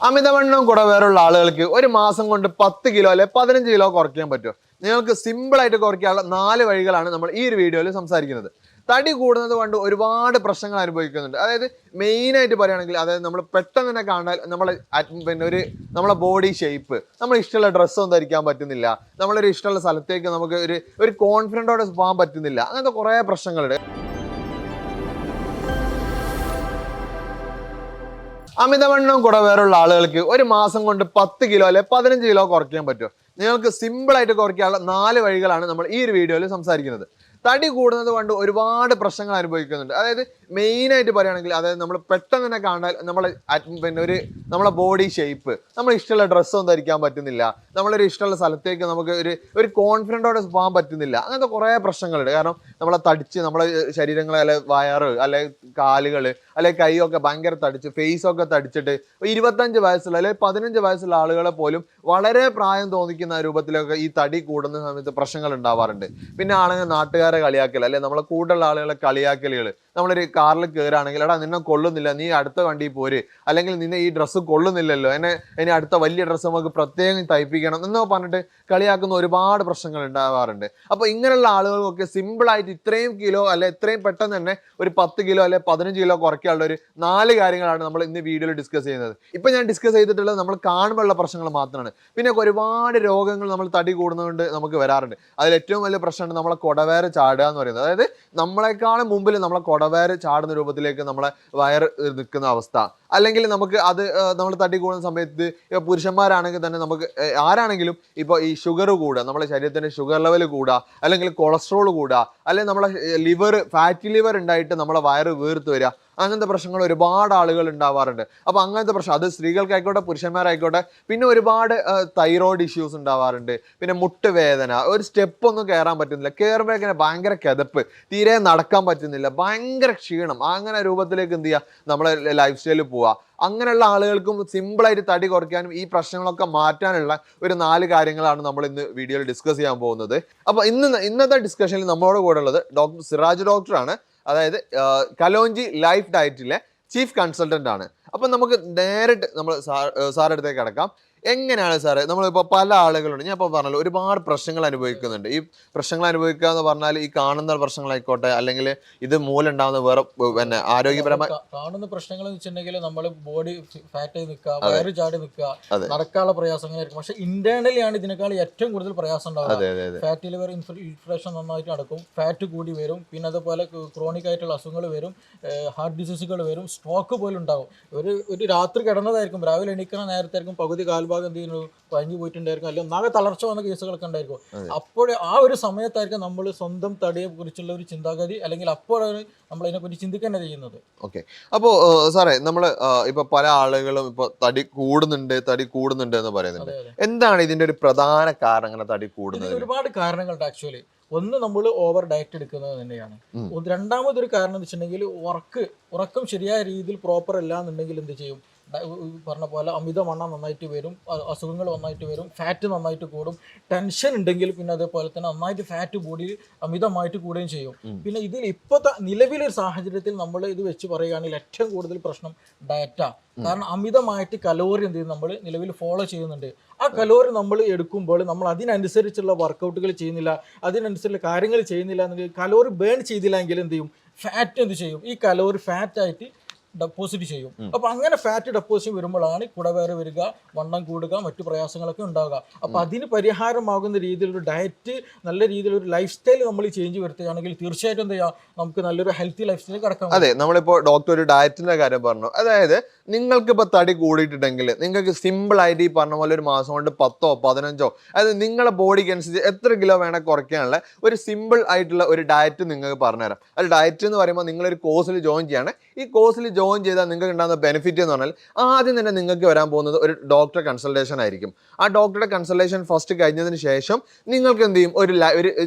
അമിതവണ്ണവും കുടവേറുള്ള ആളുകൾക്ക് ഒരു മാസം കൊണ്ട് 10 കിലോ അല്ലെ 15 കിലോ കുറയ്ക്കാൻ പറ്റും. നിങ്ങൾക്ക് സിമ്പിൾ ആയിട്ട് കുറയ്ക്കാനുള്ള 4 വഴികളാണ് നമ്മൾ ഈ ഒരു വീഡിയോയിൽ സംസാരിക്കുന്നത്. തടി കൂടുന്നത് കൊണ്ട് ഒരുപാട് പ്രശ്നങ്ങൾ അനുഭവിക്കുന്നുണ്ട്. അതായത് മെയിൻ ആയിട്ട് പറയുകയാണെങ്കിൽ, അതായത് നമ്മൾ പെട്ടെന്ന് തന്നെ കാണാൻ നമ്മളെ ബോഡി ഷേപ്പ്, നമ്മൾ ഇഷ്ടമുള്ള ഡ്രസ്സൊന്നും ധരിക്കാൻ പറ്റുന്നില്ല, നമ്മളൊരു ഇഷ്ടമുള്ള സ്ഥലത്തേക്ക് നമുക്ക് ഒരു കോൺഫിഡൻറ്റോടെ പോകാൻ പറ്റുന്നില്ല, അങ്ങനത്തെ കുറേ പ്രശ്നങ്ങളുണ്ട്. അമിതവണ്ണവും കുടവേറുള്ള ആളുകൾക്ക് ഒരു മാസം കൊണ്ട് 10 കിലോ അല്ലെ 15 കിലോ കുറയ്ക്കാൻ പറ്റും. നിങ്ങൾക്ക് സിമ്പിൾ ആയിട്ട് കുറയ്ക്കാനുള്ള 4 വഴികളാണ് നമ്മൾ ഈ ഒരു വീഡിയോയിൽ സംസാരിക്കുന്നത്. തടി കൂടുന്നത് കൊണ്ട് ഒരുപാട് പ്രശ്നങ്ങൾ അനുഭവിക്കുന്നുണ്ട്. അതായത് മെയിൻ ആയിട്ട് പറയുകയാണെങ്കിൽ, അതായത് നമ്മൾ പെട്ടെന്ന് തന്നെ കാണാൻ നമ്മളെ ബോഡി ഷേപ്പ്, നമ്മൾ ഇഷ്ടമുള്ള ഡ്രസ്സൊന്നും ധരിക്കാൻ പറ്റുന്നില്ല, നമ്മളൊരു ഇഷ്ടമുള്ള സ്ഥലത്തേക്ക് നമുക്ക് ഒരു കോൺഫിഡൻറ്റോടെ പോകാൻ പറ്റുന്നില്ല, അങ്ങനത്തെ കുറേ പ്രശ്നങ്ങളുണ്ട്. കാരണം നമ്മളെ തടിച്ച് നമ്മളെ ശരീരങ്ങൾ, അല്ലെ വയറ്, അല്ലെ കാലുകൾ, അല്ലെ കൈയൊക്കെ ഭയങ്കര തടിച്ച്, ഫേസൊക്കെ തടിച്ചിട്ട് 25 വയസ്സുള്ള അല്ലെ 15 വയസ്സുള്ള ആളുകളെ പോലും വളരെ പ്രായം തോന്നിക്കുന്ന രൂപത്തിലൊക്കെ ഈ തടി കൂടുന്ന സമയത്ത് പ്രശ്നങ്ങൾ ഉണ്ടാവാറുണ്ട്. പിന്നെ ആണെങ്കിൽ നാട്ടുകാരെ കളിയാക്കൽ, അല്ലെ നമ്മളെ കൂടുതലുള്ള ആളുകളെ കളിയാക്കലുകൾ. നമ്മളൊരു കാറിൽ കയറുകയാണെങ്കിൽ, എടാ നിന്നെ കൊള്ളുന്നില്ല, നീ അടുത്ത വണ്ടിയിൽ പോര്, അല്ലെങ്കിൽ നിന്നെ ഈ ഡ്രസ്സ് കൊള്ളുന്നില്ലല്ലോ, ഇനി അടുത്ത വലിയ ഡ്രസ്സ് നമുക്ക് പ്രത്യേകം തയ്പ്പിക്കണം എന്നോ പറഞ്ഞിട്ട് കളിയാക്കുന്ന ഒരുപാട് പ്രശ്നങ്ങൾ ഉണ്ടാവാറുണ്ട്. അപ്പോൾ ഇങ്ങനെയുള്ള ആളുകൾക്കൊക്കെ സിമ്പിളായിട്ട് ഇത്രയും കിലോ അല്ലെ ഇത്രയും പെട്ടെന്ന് തന്നെ ഒരു 10 കിലോ അല്ലെ 15 കിലോ കുറയ്ക്കാനുള്ള ഒരു 4 കാര്യങ്ങളാണ് നമ്മൾ ഇന്ന് വീഡിയോയിൽ ഡിസ്കസ് ചെയ്യുന്നത്. ഇപ്പം ഞാൻ ഡിസ്കസ് ചെയ്തിട്ടുള്ളത് നമ്മൾ കാണുമ്പോഴുള്ള പ്രശ്നങ്ങൾ മാത്രമാണ്. പിന്നെ ഒരുപാട് രോഗങ്ങൾ നമ്മൾ തടി കൂടുന്നതുകൊണ്ട് നമുക്ക് വരാറുണ്ട്. അതിൽ ഏറ്റവും വലിയ പ്രശ്നമാണ് നമ്മളെ കുടവേര ചാടുക എന്ന് പറയുന്നത്. അതായത് നമ്മളെക്കാളും മുമ്പിൽ നമ്മളെ കുടവേര ചാടുന്ന രൂപത്തിലേക്ക് നമ്മളെ വയർ നിൽക്കുന്ന അവസ്ഥ. അല്ലെങ്കിൽ നമുക്ക് അത് നമ്മൾ തടി കൂടുന്ന സമയത്ത് പുരുഷന്മാരാണെങ്കിൽ തന്നെ നമുക്ക് ആരാണെങ്കിലും ഇപ്പോൾ ഈ ഷുഗർ കൂടുക, നമ്മുടെ ശരീരത്തിൻ്റെ ഷുഗർ ലെവൽ കൂടുക, അല്ലെങ്കിൽ കൊളസ്ട്രോൾ കൂടുക, അല്ലെങ്കിൽ നമ്മളെ ഫാറ്റി ലിവർ ഉണ്ടായിട്ട് നമ്മളെ വയറ് വീർത്ത് വരിക, അങ്ങനത്തെ പ്രശ്നങ്ങൾ ഒരുപാട് ആളുകൾ ഉണ്ടാവാറുണ്ട്. അപ്പോൾ അങ്ങനത്തെ പ്രശ്നം അത് സ്ത്രീകൾക്കായിക്കോട്ടെ പുരുഷന്മാരായിക്കോട്ടെ. പിന്നെ ഒരുപാട് തൈറോയ്ഡ് ഇഷ്യൂസ് ഉണ്ടാവാറുണ്ട്. പിന്നെ മുട്ടുവേദന, ഒരു സ്റ്റെപ്പ് ഒന്നും കയറാൻ പറ്റുന്നില്ല, കയറുമ്പോഴേക്കിനെ ഭയങ്കര കിതപ്പ്, തീരെ നടക്കാൻ പറ്റുന്നില്ല, ഭയങ്കര ക്ഷീണം, അങ്ങനെ രൂപത്തിലേക്ക് എന്ത് ചെയ്യുക, നമ്മളെ ലൈഫ് സ്റ്റൈലിൽ പോവുക. അങ്ങനെയുള്ള ആളുകൾക്കും സിമ്പിളായിട്ട് തടി കുറയ്ക്കാനും ഈ പ്രശ്നങ്ങളൊക്കെ മാറ്റാനുള്ള ഒരു 4 കാര്യങ്ങളാണ് നമ്മൾ ഇന്ന് വീഡിയോയിൽ ഡിസ്കസ് ചെയ്യാൻ പോകുന്നത്. അപ്പോൾ ഇന്നത്തെ ഡിസ്കഷനിൽ നമ്മളോട് കൂടെ ഉള്ളത് ഡോക്ടർ സിറാജ് ഡോക്ടറാണ്. അതായത് കലോഞ്ചി ലൈഫ് ഡയറ്റിലെ ചീഫ് കൺസൾട്ടൻ്റ് ആണ്. അപ്പം നമുക്ക് നേരിട്ട് നമ്മൾ സാറിൻ്റെ അടുത്തേക്ക് കിടക്കാം. എങ്ങനെയാണ് സാറേ, നമ്മളിപ്പോൾ പല ആളുകളുണ്ട്, ഞാൻ ഇപ്പോൾ പറഞ്ഞല്ലോ ഒരുപാട് പ്രശ്നങ്ങൾ അനുഭവിക്കുന്നുണ്ട്. ഈ പ്രശ്നങ്ങൾ അനുഭവിക്കുക എന്ന് പറഞ്ഞാൽ ഈ കാണുന്ന പ്രശ്നങ്ങളായിക്കോട്ടെ, അല്ലെങ്കിൽ ഇത് മൂലം ഉണ്ടാകുന്ന വേറെ പിന്നെ ആരോഗ്യപരമായി കാണുന്ന പ്രശ്നങ്ങൾ എന്ന് വെച്ചിട്ടുണ്ടെങ്കിൽ നമ്മൾ ബോഡി ഫാറ്റ് ആയി നിൽക്കുക, വയറ് ചാടി നിൽക്കുക, നടക്കാനുള്ള പ്രയാസങ്ങളായിരിക്കും. പക്ഷെ ഇന്റേണലി ആണ് ഇതിനേക്കാൾ ഏറ്റവും കൂടുതൽ പ്രയാസം ഉണ്ടാവുക. ഫാറ്റി ലിവർ ഇൻഫ്ലേഷൻ നന്നായിട്ട് നടക്കും, ഫാറ്റ് കൂടി വരും, പിന്നെ അതുപോലെ ക്രോണിക് ആയിട്ടുള്ള അസുഖങ്ങൾ വരും, ഹാർട്ട് ഡിസീസുകൾ വരും, സ്ട്രോക്ക് പോലും ഉണ്ടാകും. ഒരു രാത്രി കിടന്നതായിരിക്കും, രാവിലെ എണീക്കുന്ന നേരത്തായിരിക്കും പകുതി കാൽഭാഗം എന്ത് ചെയ്യുന്നു കഴിഞ്ഞു പോയിട്ടുണ്ടായിരിക്കും, അല്ലെങ്കിൽ ഒന്നാകെ തളർച്ച വന്ന കേസുകളൊക്കെ ഉണ്ടായിരിക്കും. അപ്പോൾ ആ ഒരു സമയത്തായിരിക്കും നമ്മൾ സ്വന്തം തടിയെ കുറിച്ചുള്ള ഒരു ചിന്താഗതി, അല്ലെങ്കിൽ അപ്പോഴാണ് നമ്മൾ അതിനെപ്പറ്റി ചിന്തിക്കാൻ ചെയ്യുന്നത്. ഓക്കെ. അപ്പോൾ സാറേ, നമ്മൾ ഇപ്പൊ പല ആളുകളും ഇപ്പൊ തടി കൂടുന്നുണ്ട് എന്ന് പറയുന്നുണ്ട്. എന്താണ് ഇതിന്റെ ഒരു പ്രധാന കാരണം? തടി കൂടുന്നത് ഒരുപാട് കാരണങ്ങളുണ്ട് ആക്ച്വലി. ഒന്ന്, നമ്മൾ ഓവർ ഡയറ്റ് എടുക്കുന്നത് തന്നെയാണ്. രണ്ടാമതൊരു കാരണം എന്ന് വെച്ചിട്ടുണ്ടെങ്കിൽ ഉറക്കം ശരിയായ രീതിയിൽ പ്രോപ്പർ അല്ല എന്നുണ്ടെങ്കിൽ എന്ത് ചെയ്യും, പറഞ്ഞ പോലെ അമിതവണ്ണം നന്നായിട്ട് വരും, അസുഖങ്ങൾ നന്നായിട്ട് വരും, ഫാറ്റ് നന്നായിട്ട് കൂടും. ടെൻഷൻ ഉണ്ടെങ്കിൽ പിന്നെ അതേപോലെ തന്നെ നന്നായിട്ട് ഫാറ്റ് ബോഡിയിൽ അമിതമായിട്ട് കൂടുകയും ചെയ്യും. പിന്നെ ഇതിൽ ഇപ്പോഴത്തെ നിലവിലൊരു സാഹചര്യത്തിൽ നമ്മൾ ഇത് വെച്ച് പറയുകയാണെങ്കിൽ ഏറ്റവും കൂടുതൽ പ്രശ്നം ഡയറ്റാ. കാരണം അമിതമായിട്ട് കലോറി എന്ത് ചെയ്യും നമ്മൾ നിലവിൽ ഫോളോ ചെയ്യുന്നുണ്ട്. ആ കലോറി നമ്മൾ എടുക്കുമ്പോൾ നമ്മൾ അതിനനുസരിച്ചുള്ള വർക്കൗട്ടുകൾ ചെയ്യുന്നില്ല, അതിനനുസരിച്ചുള്ള കാര്യങ്ങൾ ചെയ്യുന്നില്ല എന്നുണ്ടെങ്കിൽ, കലോറി ബേൺ ചെയ്തില്ലെങ്കിൽ എന്ത് ചെയ്യും, ഫാറ്റ് എന്ത് ചെയ്യും, ഈ കലോറി ഫാറ്റായിട്ട് ഡെപ്പോസിറ്റ് ചെയ്യും. അപ്പൊ അങ്ങനെ ഫാറ്റ് ഡെപ്പോസിറ്റ് വരുമ്പോഴാണ് കുടവേറ് വരിക, വണ്ണം കൂടുക, മറ്റു പ്രയാസങ്ങളൊക്കെ ഉണ്ടാവുക. അപ്പൊ അതിന് പരിഹാരമാകുന്ന രീതിയിലൊരു ഡയറ്റ്, നല്ല രീതിയിലൊരു ലൈഫ് സ്റ്റൈൽ നമ്മൾ ചേഞ്ച് വരുത്തുകയാണെങ്കിൽ തീർച്ചയായിട്ടും എന്ത് ചെയ്യാം, നമുക്ക് നല്ലൊരു ഹെൽത്തി ലൈഫ് സ്റ്റൈൽ കിടക്കാം. അതെ, നമ്മളിപ്പോൾ ഡോക്ടർ ഒരു ഡയറ്റിന്റെ കാര്യം പറഞ്ഞു. അതായത് നിങ്ങൾക്ക് ഇപ്പൊ തടി കൂടിയിട്ടുണ്ടെങ്കിൽ നിങ്ങൾക്ക് സിമ്പിൾ ആയിട്ട് ഈ പറഞ്ഞ പോലെ ഒരു മാസം കൊണ്ട് 10ഓ 15ഓ, അതായത് നിങ്ങളുടെ ബോഡിക്ക് അനുസരിച്ച് എത്ര കിലോ വേണേൽ കുറയ്ക്കാനുള്ള ഒരു സിമ്പിൾ ആയിട്ടുള്ള ഒരു ഡയറ്റ് നിങ്ങൾക്ക് പറഞ്ഞുതരാം. അത് ഡയറ്റ് എന്ന് പറയുമ്പോൾ നിങ്ങളൊരു കോഴ്സിൽ ജോയിൻ ചെയ്യാണ്. ഈ കോഴ്സിൽ ജോയിൻ ചെയ്താൽ നിങ്ങൾക്ക് ഉണ്ടാകുന്ന ബെനിഫിറ്റ് എന്ന് പറഞ്ഞാൽ, ആദ്യം തന്നെ നിങ്ങൾക്ക് വരാൻ പോകുന്നത് ഒരു ഡോക്ടറെ കൺസൾട്ടേഷൻ ആയിരിക്കും. ആ ഡോക്ടറുടെ കൺസൾട്ടേഷൻ ഫസ്റ്റ് കഴിഞ്ഞതിന് ശേഷം നിങ്ങൾക്ക് എന്ത് ചെയ്യും, ഒരു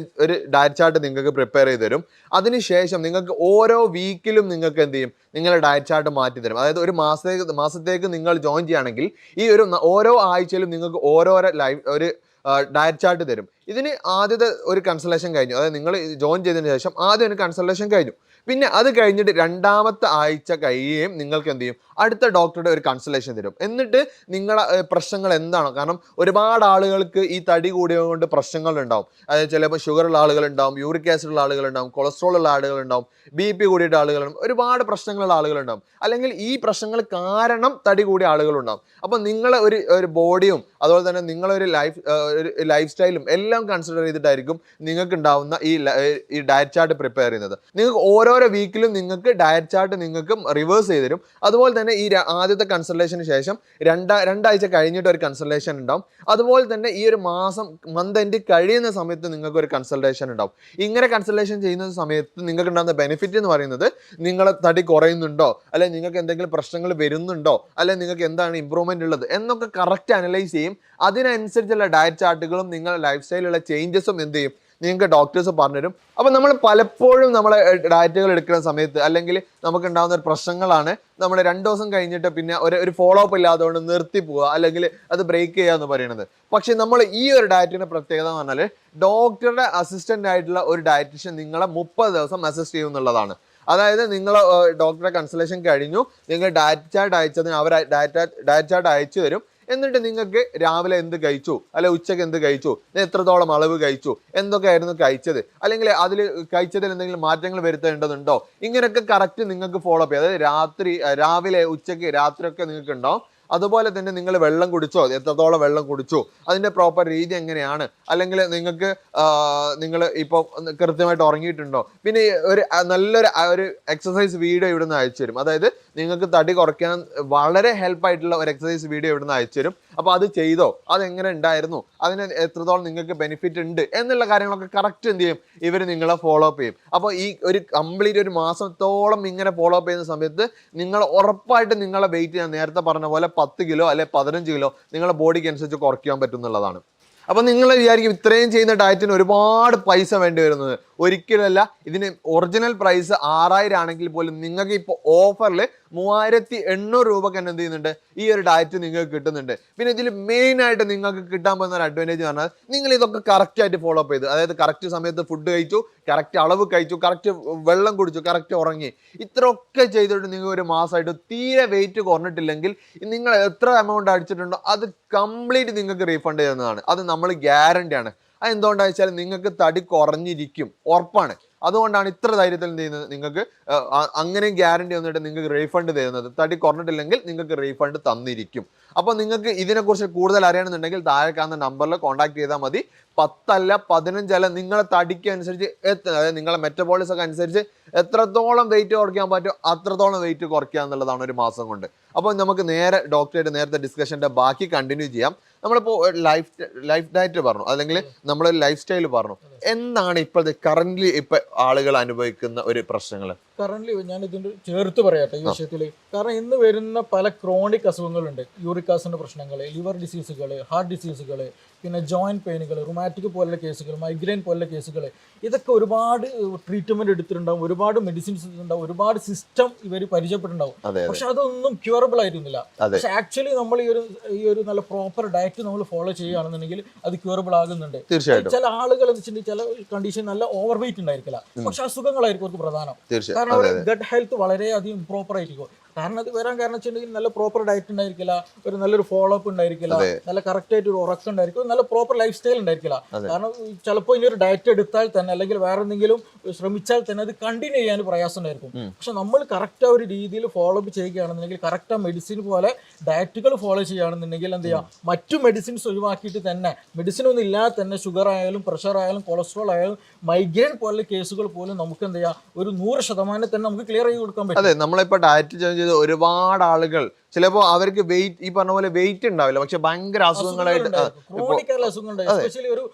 ഡയറ്റ് ചാർട്ട് നിങ്ങൾക്ക് പ്രിപ്പയർ ചെയ്ത് തരും. അതിനുശേഷം നിങ്ങൾക്ക് ഓരോ വീക്കിലും നിങ്ങൾക്ക് എന്ത് ചെയ്യും, നിങ്ങളുടെ ഡയറ്റ് ചാർട്ട് മാറ്റി തരും. അതായത് ഒരു മാസത്തേക്ക് നിങ്ങൾ ജോയിൻ ചെയ്യുകയാണെങ്കിൽ ഈ ഓരോ ആഴ്ചയിലും നിങ്ങൾക്ക് ഓരോരോ ഡയറ്റ് ചാർട്ട് തരും. ഇതിന് ആദ്യത്തെ ഒരു കൺസൾട്ടേഷൻ കഴിഞ്ഞു, അതായത് നിങ്ങൾ ജോയിൻ ചെയ്തതിന് ശേഷം ആദ്യം ഒരു കൺസൾട്ടേഷൻ കഴിഞ്ഞു. പിന്നെ അത് കഴിഞ്ഞിട്ട് രണ്ടാമത്തെ ആഴ്ച കഴിയുകയും നിങ്ങൾക്ക് എന്ത് ചെയ്യും, അടുത്ത ഡോക്ടറുടെ ഒരു കൺസൾട്ടേഷൻ തരും. എന്നിട്ട് നിങ്ങളെ പ്രശ്നങ്ങൾ എന്താണോ, കാരണം ഒരുപാട് ആളുകൾക്ക് ഈ തടി കൂടിയത് കൊണ്ട് പ്രശ്നങ്ങൾ ഉണ്ടാവും. അതായത് ചിലപ്പോൾ ഷുഗർ ഉള്ള ആളുകളുണ്ടാവും, യൂറിക് ആസിഡ് ഉള്ള ആളുകളുണ്ടാവും, കൊളസ്ട്രോൾ ഉള്ള ആളുകളുണ്ടാവും, BP കൂടിയിട്ട് ആളുകളുണ്ടാവും, ഒരുപാട് പ്രശ്നങ്ങളുള്ള ആളുകളുണ്ടാവും. അല്ലെങ്കിൽ ഈ പ്രശ്നങ്ങൾ കാരണം തടി കൂടിയ ആളുകളുണ്ടാവും. അപ്പോൾ നിങ്ങളെ ഒരു ബോഡിയും അതുപോലെ തന്നെ നിങ്ങളൊരു ലൈഫ് സ്റ്റൈലും എല്ലാം കൺസിഡർ ചെയ്തിട്ടായിരിക്കും നിങ്ങൾക്ക് ഉണ്ടാവുന്ന ഈ ഡയറ്റ് ചാർട്ട് പ്രിപ്പയർ ചെയ്യുന്നത്. നിങ്ങൾക്ക് ഓരോരോ വീക്കിലും നിങ്ങൾക്ക് ഡയറ്റ് ചാർട്ട് നിങ്ങൾക്ക് റിവേഴ്സ് ചെയ്ത് തരും. അതുപോലെ തന്നെ ഈ ആദ്യത്തെ കൺസൾട്ടേഷന് ശേഷം രണ്ടാഴ്ച കഴിഞ്ഞിട്ട് ഒരു കൺസൾട്ടേഷൻ ഉണ്ടാവും. അതുപോലെ തന്നെ ഈ ഒരു മന്ത് എൻഡ് കഴിയുന്ന സമയത്ത് നിങ്ങൾക്ക് ഒരു കൺസൾട്ടേഷൻ ഉണ്ടാവും. ഇങ്ങനെ കൺസൾട്ടേഷൻ ചെയ്യുന്ന സമയത്ത് നിങ്ങൾക്ക് ഉണ്ടാകുന്ന ബെനിഫിറ്റ് എന്ന് പറയുന്നത്, നിങ്ങളെ തടി കുറയുന്നുണ്ടോ, അല്ലെങ്കിൽ നിങ്ങൾക്ക് എന്തെങ്കിലും പ്രശ്നങ്ങൾ വരുന്നുണ്ടോ, അല്ലെങ്കിൽ നിങ്ങൾക്ക് എന്താണ് ഇമ്പ്രൂവ്മെന്റ് ഉള്ളത് എന്നൊക്കെ കറക്റ്റ് അനലൈസ് ചെയ്യും. അതിനനുസരിച്ചുള്ള ഡയറ്റ് ചാർട്ടുകളും നിങ്ങളുടെ ലൈഫ് സ്റ്റൈലിലുള്ള ചേഞ്ചസും എന്ത് ചെയ്യും, നിങ്ങൾക്ക് ഡോക്ടേഴ്സ് പറഞ്ഞുതരും. അപ്പം നമ്മൾ പലപ്പോഴും നമ്മളെ ഡയറ്റുകൾ എടുക്കുന്ന സമയത്ത് അല്ലെങ്കിൽ നമുക്ക് ഉണ്ടാകുന്ന ഒരു പ്രശ്നങ്ങളാണ് നമ്മൾ 2 ദിവസം കഴിഞ്ഞിട്ട് പിന്നെ ഒരു ഫോളോ അപ്പ് ഇല്ലാത്തതുകൊണ്ട് നിർത്തി പോവുക അല്ലെങ്കിൽ അത് ബ്രേക്ക് ചെയ്യുക എന്ന് പറയുന്നത്. പക്ഷെ നമ്മൾ ഈ ഒരു ഡയറ്റിന്റെ പ്രത്യേകത എന്ന് പറഞ്ഞാൽ, ഡോക്ടറുടെ അസിസ്റ്റന്റ് ആയിട്ടുള്ള ഒരു ഡയറ്റീഷ്യൻ നിങ്ങളെ 30 ദിവസം അസിസ്റ്റ് ചെയ്യും എന്നുള്ളതാണ്. അതായത് നിങ്ങൾ ഡോക്ടറെ കൺസൾട്ടേഷൻ കഴിഞ്ഞു, നിങ്ങൾ ഡയറ്റ് ചാർട്ട് അയച്ചതിന് അവർ ഡയറ്റ് ചാർട്ട് അയച്ചു തരും. എന്നിട്ട് നിങ്ങൾക്ക് രാവിലെ എന്ത് കഴിച്ചു, അല്ലെ ഉച്ചയ്ക്ക് എന്ത് കഴിച്ചു, എത്രത്തോളം അളവ് കഴിച്ചു, എന്തൊക്കെയായിരുന്നു കഴിച്ചത്, അല്ലെങ്കിൽ അതിൽ കഴിച്ചതിൽ എന്തെങ്കിലും മാറ്റങ്ങൾ വരുത്തേണ്ടതുണ്ടോ, ഇങ്ങനെയൊക്കെ കറക്റ്റ് നിങ്ങൾക്ക് ഫോളോ അപ്പ് ചെയ്യാം. അതായത് രാവിലെ ഉച്ചയ്ക്ക് രാത്രിയൊക്കെ നിങ്ങൾക്ക് ഉണ്ടാവും. അതുപോലെ തന്നെ നിങ്ങൾ വെള്ളം കുടിച്ചോ, എത്രത്തോളം വെള്ളം കുടിച്ചു, അതിൻ്റെ പ്രോപ്പർ രീതി എങ്ങനെയാണ്, അല്ലെങ്കിൽ നിങ്ങൾ ഇപ്പോൾ കൃത്യമായിട്ട് ഉറങ്ങിയിട്ടുണ്ടോ. പിന്നെ നല്ലൊരു എക്സസൈസ് വീഡിയോ ഇവിടുന്ന് അയച്ചു തരും. അതായത് നിങ്ങൾക്ക് തടി കുറയ്ക്കാൻ വളരെ ഹെൽപ്പായിട്ടുള്ള ഒരു എക്സസൈസ് വീഡിയോ ഇവിടുന്ന് അയച്ചു തരും. അപ്പോൾ അത് ചെയ്തോ, അതെങ്ങനെ ഉണ്ടായിരുന്നു, അതിന് എത്രത്തോളം നിങ്ങൾക്ക് ബെനിഫിറ്റ് ഉണ്ട് എന്നുള്ള കാര്യങ്ങളൊക്കെ കറക്റ്റ് എന്ത് ചെയ്യും, ഇവർ നിങ്ങളെ ഫോളോ അപ്പ് ചെയ്യും. അപ്പോൾ ഈ ഒരു കംപ്ലീറ്റ് ഒരു മാസത്തോളം ഇങ്ങനെ ഫോളോ അപ്പ് ചെയ്യുന്ന സമയത്ത് നിങ്ങൾ ഉറപ്പായിട്ട് നിങ്ങളെ വെയിറ്റ്, ഞാൻ നേരത്തെ പറഞ്ഞ പോലെ 10 കിലോ അല്ലെ 15 കിലോ നിങ്ങളുടെ ബോഡിക്ക് അനുസരിച്ച് കുറയ്ക്കാൻ പറ്റും എന്നുള്ളതാണ്. അപ്പൊ നിങ്ങൾ വിചാരിക്കും ഇത്രയും ചെയ്യുന്ന ഡയറ്റിന് ഒരുപാട് പൈസ വേണ്ടി വരുന്നത്. ഒരിക്കലല്ല. ഇതിന് ഒറിജിനൽ പ്രൈസ് 6000 ആണെങ്കിൽ പോലും നിങ്ങൾക്ക് ഇപ്പോൾ ഓഫറിൽ 3800 രൂപക്ക് തന്നെ എന്ത് ചെയ്യുന്നുണ്ട്, ഈ ഒരു ഡയറ്റ് നിങ്ങൾക്ക് കിട്ടുന്നുണ്ട്. പിന്നെ ഇതിൽ മെയിൻ ആയിട്ട് നിങ്ങൾക്ക് കിട്ടാൻ പോകുന്ന ഒരു അഡ്വാൻറ്റേജ് പറഞ്ഞാൽ, നിങ്ങൾ ഇതൊക്കെ കറക്റ്റ് ആയിട്ട് ഫോളോ അപ്പ് ചെയ്ത്, അതായത് കറക്റ്റ് സമയത്ത് ഫുഡ് കഴിച്ചു, കറക്റ്റ് അളവ് കഴിച്ചു, കറക്റ്റ് വെള്ളം കുടിച്ചു, കറക്റ്റ് ഉറങ്ങി, ഇത്രയൊക്കെ ചെയ്തിട്ട് നിങ്ങൾ ഒരു മാസമായിട്ട് തീരെ വെയിറ്റ് കുറഞ്ഞിട്ടില്ലെങ്കിൽ നിങ്ങൾ എത്ര എമൗണ്ട് അടിച്ചിട്ടുണ്ടോ അത് കംപ്ലീറ്റ് നിങ്ങൾക്ക് റീഫണ്ട് ചെയ്യുന്നതാണ്. അത് നമ്മൾ ഗ്യാരണ്ടി ആണ്. അത് എന്തുകൊണ്ടാണെന്ന് വെച്ചാൽ നിങ്ങൾക്ക് തടി കുറഞ്ഞിരിക്കും, ഉറപ്പാണ്. അതുകൊണ്ടാണ് ഇത്ര ധൈര്യത്തിൽ എന്ത് ചെയ്യുന്നത്, നിങ്ങൾക്ക് അങ്ങനെയും ഗ്യാരണ്ടി വന്നിട്ട് നിങ്ങൾക്ക് റീഫണ്ട് തരുന്നത്. തടി കുറഞ്ഞിട്ടില്ലെങ്കിൽ നിങ്ങൾക്ക് റീഫണ്ട് തന്നിരിക്കും. അപ്പോൾ നിങ്ങൾക്ക് ഇതിനെക്കുറിച്ച് കൂടുതൽ അറിയണമെന്നുണ്ടെങ്കിൽ താഴെ കാണുന്ന നമ്പറിൽ കോൺടാക്ട് ചെയ്താൽ മതി. 10 അല്ല 15 അല്ല, നിങ്ങളെ തടിക്ക് അനുസരിച്ച് അതായത് നിങ്ങളെ മെറ്റബോളിസം ഒക്കെ അനുസരിച്ച് എത്രത്തോളം വെയിറ്റ് കുറയ്ക്കാൻ പറ്റുമോ അത്രത്തോളം വെയിറ്റ് കുറയ്ക്കുക എന്നുള്ളതാണ് ഒരു മാസം കൊണ്ട്. അപ്പോൾ നമുക്ക് ഡോക്ടറായിട്ട് നേരത്തെ ഡിസ്കഷൻ്റെ ബാക്കി കണ്ടിന്യൂ ചെയ്യാം. നമ്മളിപ്പോൾ ലൈഫ് ഡയറ്റ് പറഞ്ഞു, അല്ലെങ്കിൽ നമ്മൾ ലൈഫ് സ്റ്റൈൽ പറഞ്ഞു. എന്താണ് ഇപ്പോഴത്തെ കറന്റ് ആളുകൾ അനുഭവിക്കുന്ന ഒരു പ്രശ്നങ്ങൾ? കറന്റ് ഞാൻ ഇതിൻ്റെ ചേർത്ത് പറയട്ടെ ഈ വിഷയത്തിൽ. കാരണം ഇന്ന് വരുന്ന പല ക്രോണിക് അസുഖങ്ങളുണ്ട്. യൂറിക് ആസിഡിന്റെ പ്രശ്നങ്ങൾ, ലിവർ ഡിസീസുകൾ, ഹാർട്ട് ഡിസീസുകൾ, പിന്നെ ജോയിന്റ് പെയിനുകൾ, റുമാറ്റിക് പോലുള്ള കേസുകൾ, മൈഗ്രെയിൻ പോലുള്ള കേസുകൾ, ഇതൊക്കെ ഒരുപാട് ട്രീറ്റ്മെന്റ് എടുത്തിട്ടുണ്ടാവും, ഒരുപാട് മെഡിസിൻസ് ഉണ്ടാവും, ഒരുപാട് സിസ്റ്റം ഇവർ പരിചയപ്പെട്ടിട്ടുണ്ടാവും. പക്ഷെ അതൊന്നും ക്യൂറബിൾ ആയിരുന്നില്ല. പക്ഷെ ആക്ച്വലി നമ്മൾ ഈ ഒരു നല്ല പ്രോപ്പർ ഡയറ്റ് നമ്മൾ ഫോളോ ചെയ്യുകയാണെന്നുണ്ടെങ്കിൽ അത് ക്യൂറബിൾ ആകുന്നുണ്ട്. ചില ആളുകൾ എന്ന് വെച്ചിട്ടുണ്ടെങ്കിൽ ചില കണ്ടീഷൻ നല്ല ഓവർ വെയിറ്റ് ഉണ്ടായിരിക്കില്ല, പക്ഷെ അസുഖങ്ങളായിരിക്കും അവർക്ക് പ്രധാനം. കാരണം അവരുടെ ഗട്ട് ഹെൽത്ത് വളരെയധികം ഇംപ്രോപ്പർ ആയിരിക്കും. കാരണം അത് വരാൻ കാരണം വെച്ചിട്ടുണ്ടെങ്കിൽ നല്ല പ്രോപ്പർ ഡയറ്റ് ഉണ്ടായിരിക്കില്ല, ഒരു നല്ലൊരു ഫോളോ അപ്പ് ഉണ്ടായിരിക്കില്ല, നല്ല കറക്റ്റ് ആയിട്ട് ഒരു ഉറക്കം ഉണ്ടായിരിക്കും, നല്ല പ്രോപ്പർ ലൈഫ് സ്റ്റൈൽ ഉണ്ടായിരിക്കില്ല. കാരണം ചിലപ്പോൾ ഇനി ഒരു ഡയറ്റ് എടുത്താൽ തന്നെ അല്ലെങ്കിൽ വേറെ എന്തെങ്കിലും ശ്രമിച്ചാൽ തന്നെ അത് കണ്ടിന്യൂ ചെയ്യാൻ പ്രയാസം ഉണ്ടായിരിക്കും. പക്ഷെ നമ്മൾ കറക്റ്റ് ആ ഒരു രീതിയിൽ ഫോളോ അപ്പ് ചെയ്യുകയാണെന്നുണ്ടെങ്കിൽ, കറക്റ്റ് ആ മെഡിസിൻ പോലെ ഡയറ്റുകൾ ഫോളോ ചെയ്യുകയാണെന്നുണ്ടെങ്കിൽ എന്ത് ചെയ്യാം, മറ്റു മെഡിസിൻസ് ഒഴിവാക്കിയിട്ട് തന്നെ, മെഡിസിൻ ഒന്നും ഇല്ലാതെ തന്നെ ഷുഗർ ആയാലും പ്രഷർ ആയാലും കൊളസ്ട്രോൾ ആയാലും മൈഗ്രെയിൻ പോലുള്ള കേസുകൾ പോലും നമുക്ക് എന്ത് ചെയ്യാം, ഒരു 100% തന്നെ നമുക്ക് ക്ലിയർ ചെയ്ത് കൊടുക്കാൻ പറ്റും. അതെ, നമ്മളിപ്പോൾ ഡയറ്റ് ഒരുപാട് ആളുകൾ ചിലപ്പോൾ അവർക്ക് വെയിറ്റ്, ഈ പറഞ്ഞ പോലെ വെയിറ്റ് ഉണ്ടാവില്ല, പക്ഷെ ഭയങ്കര അസുഖങ്ങളായിട്ട് എസ്പെഷ്യലി ഒരു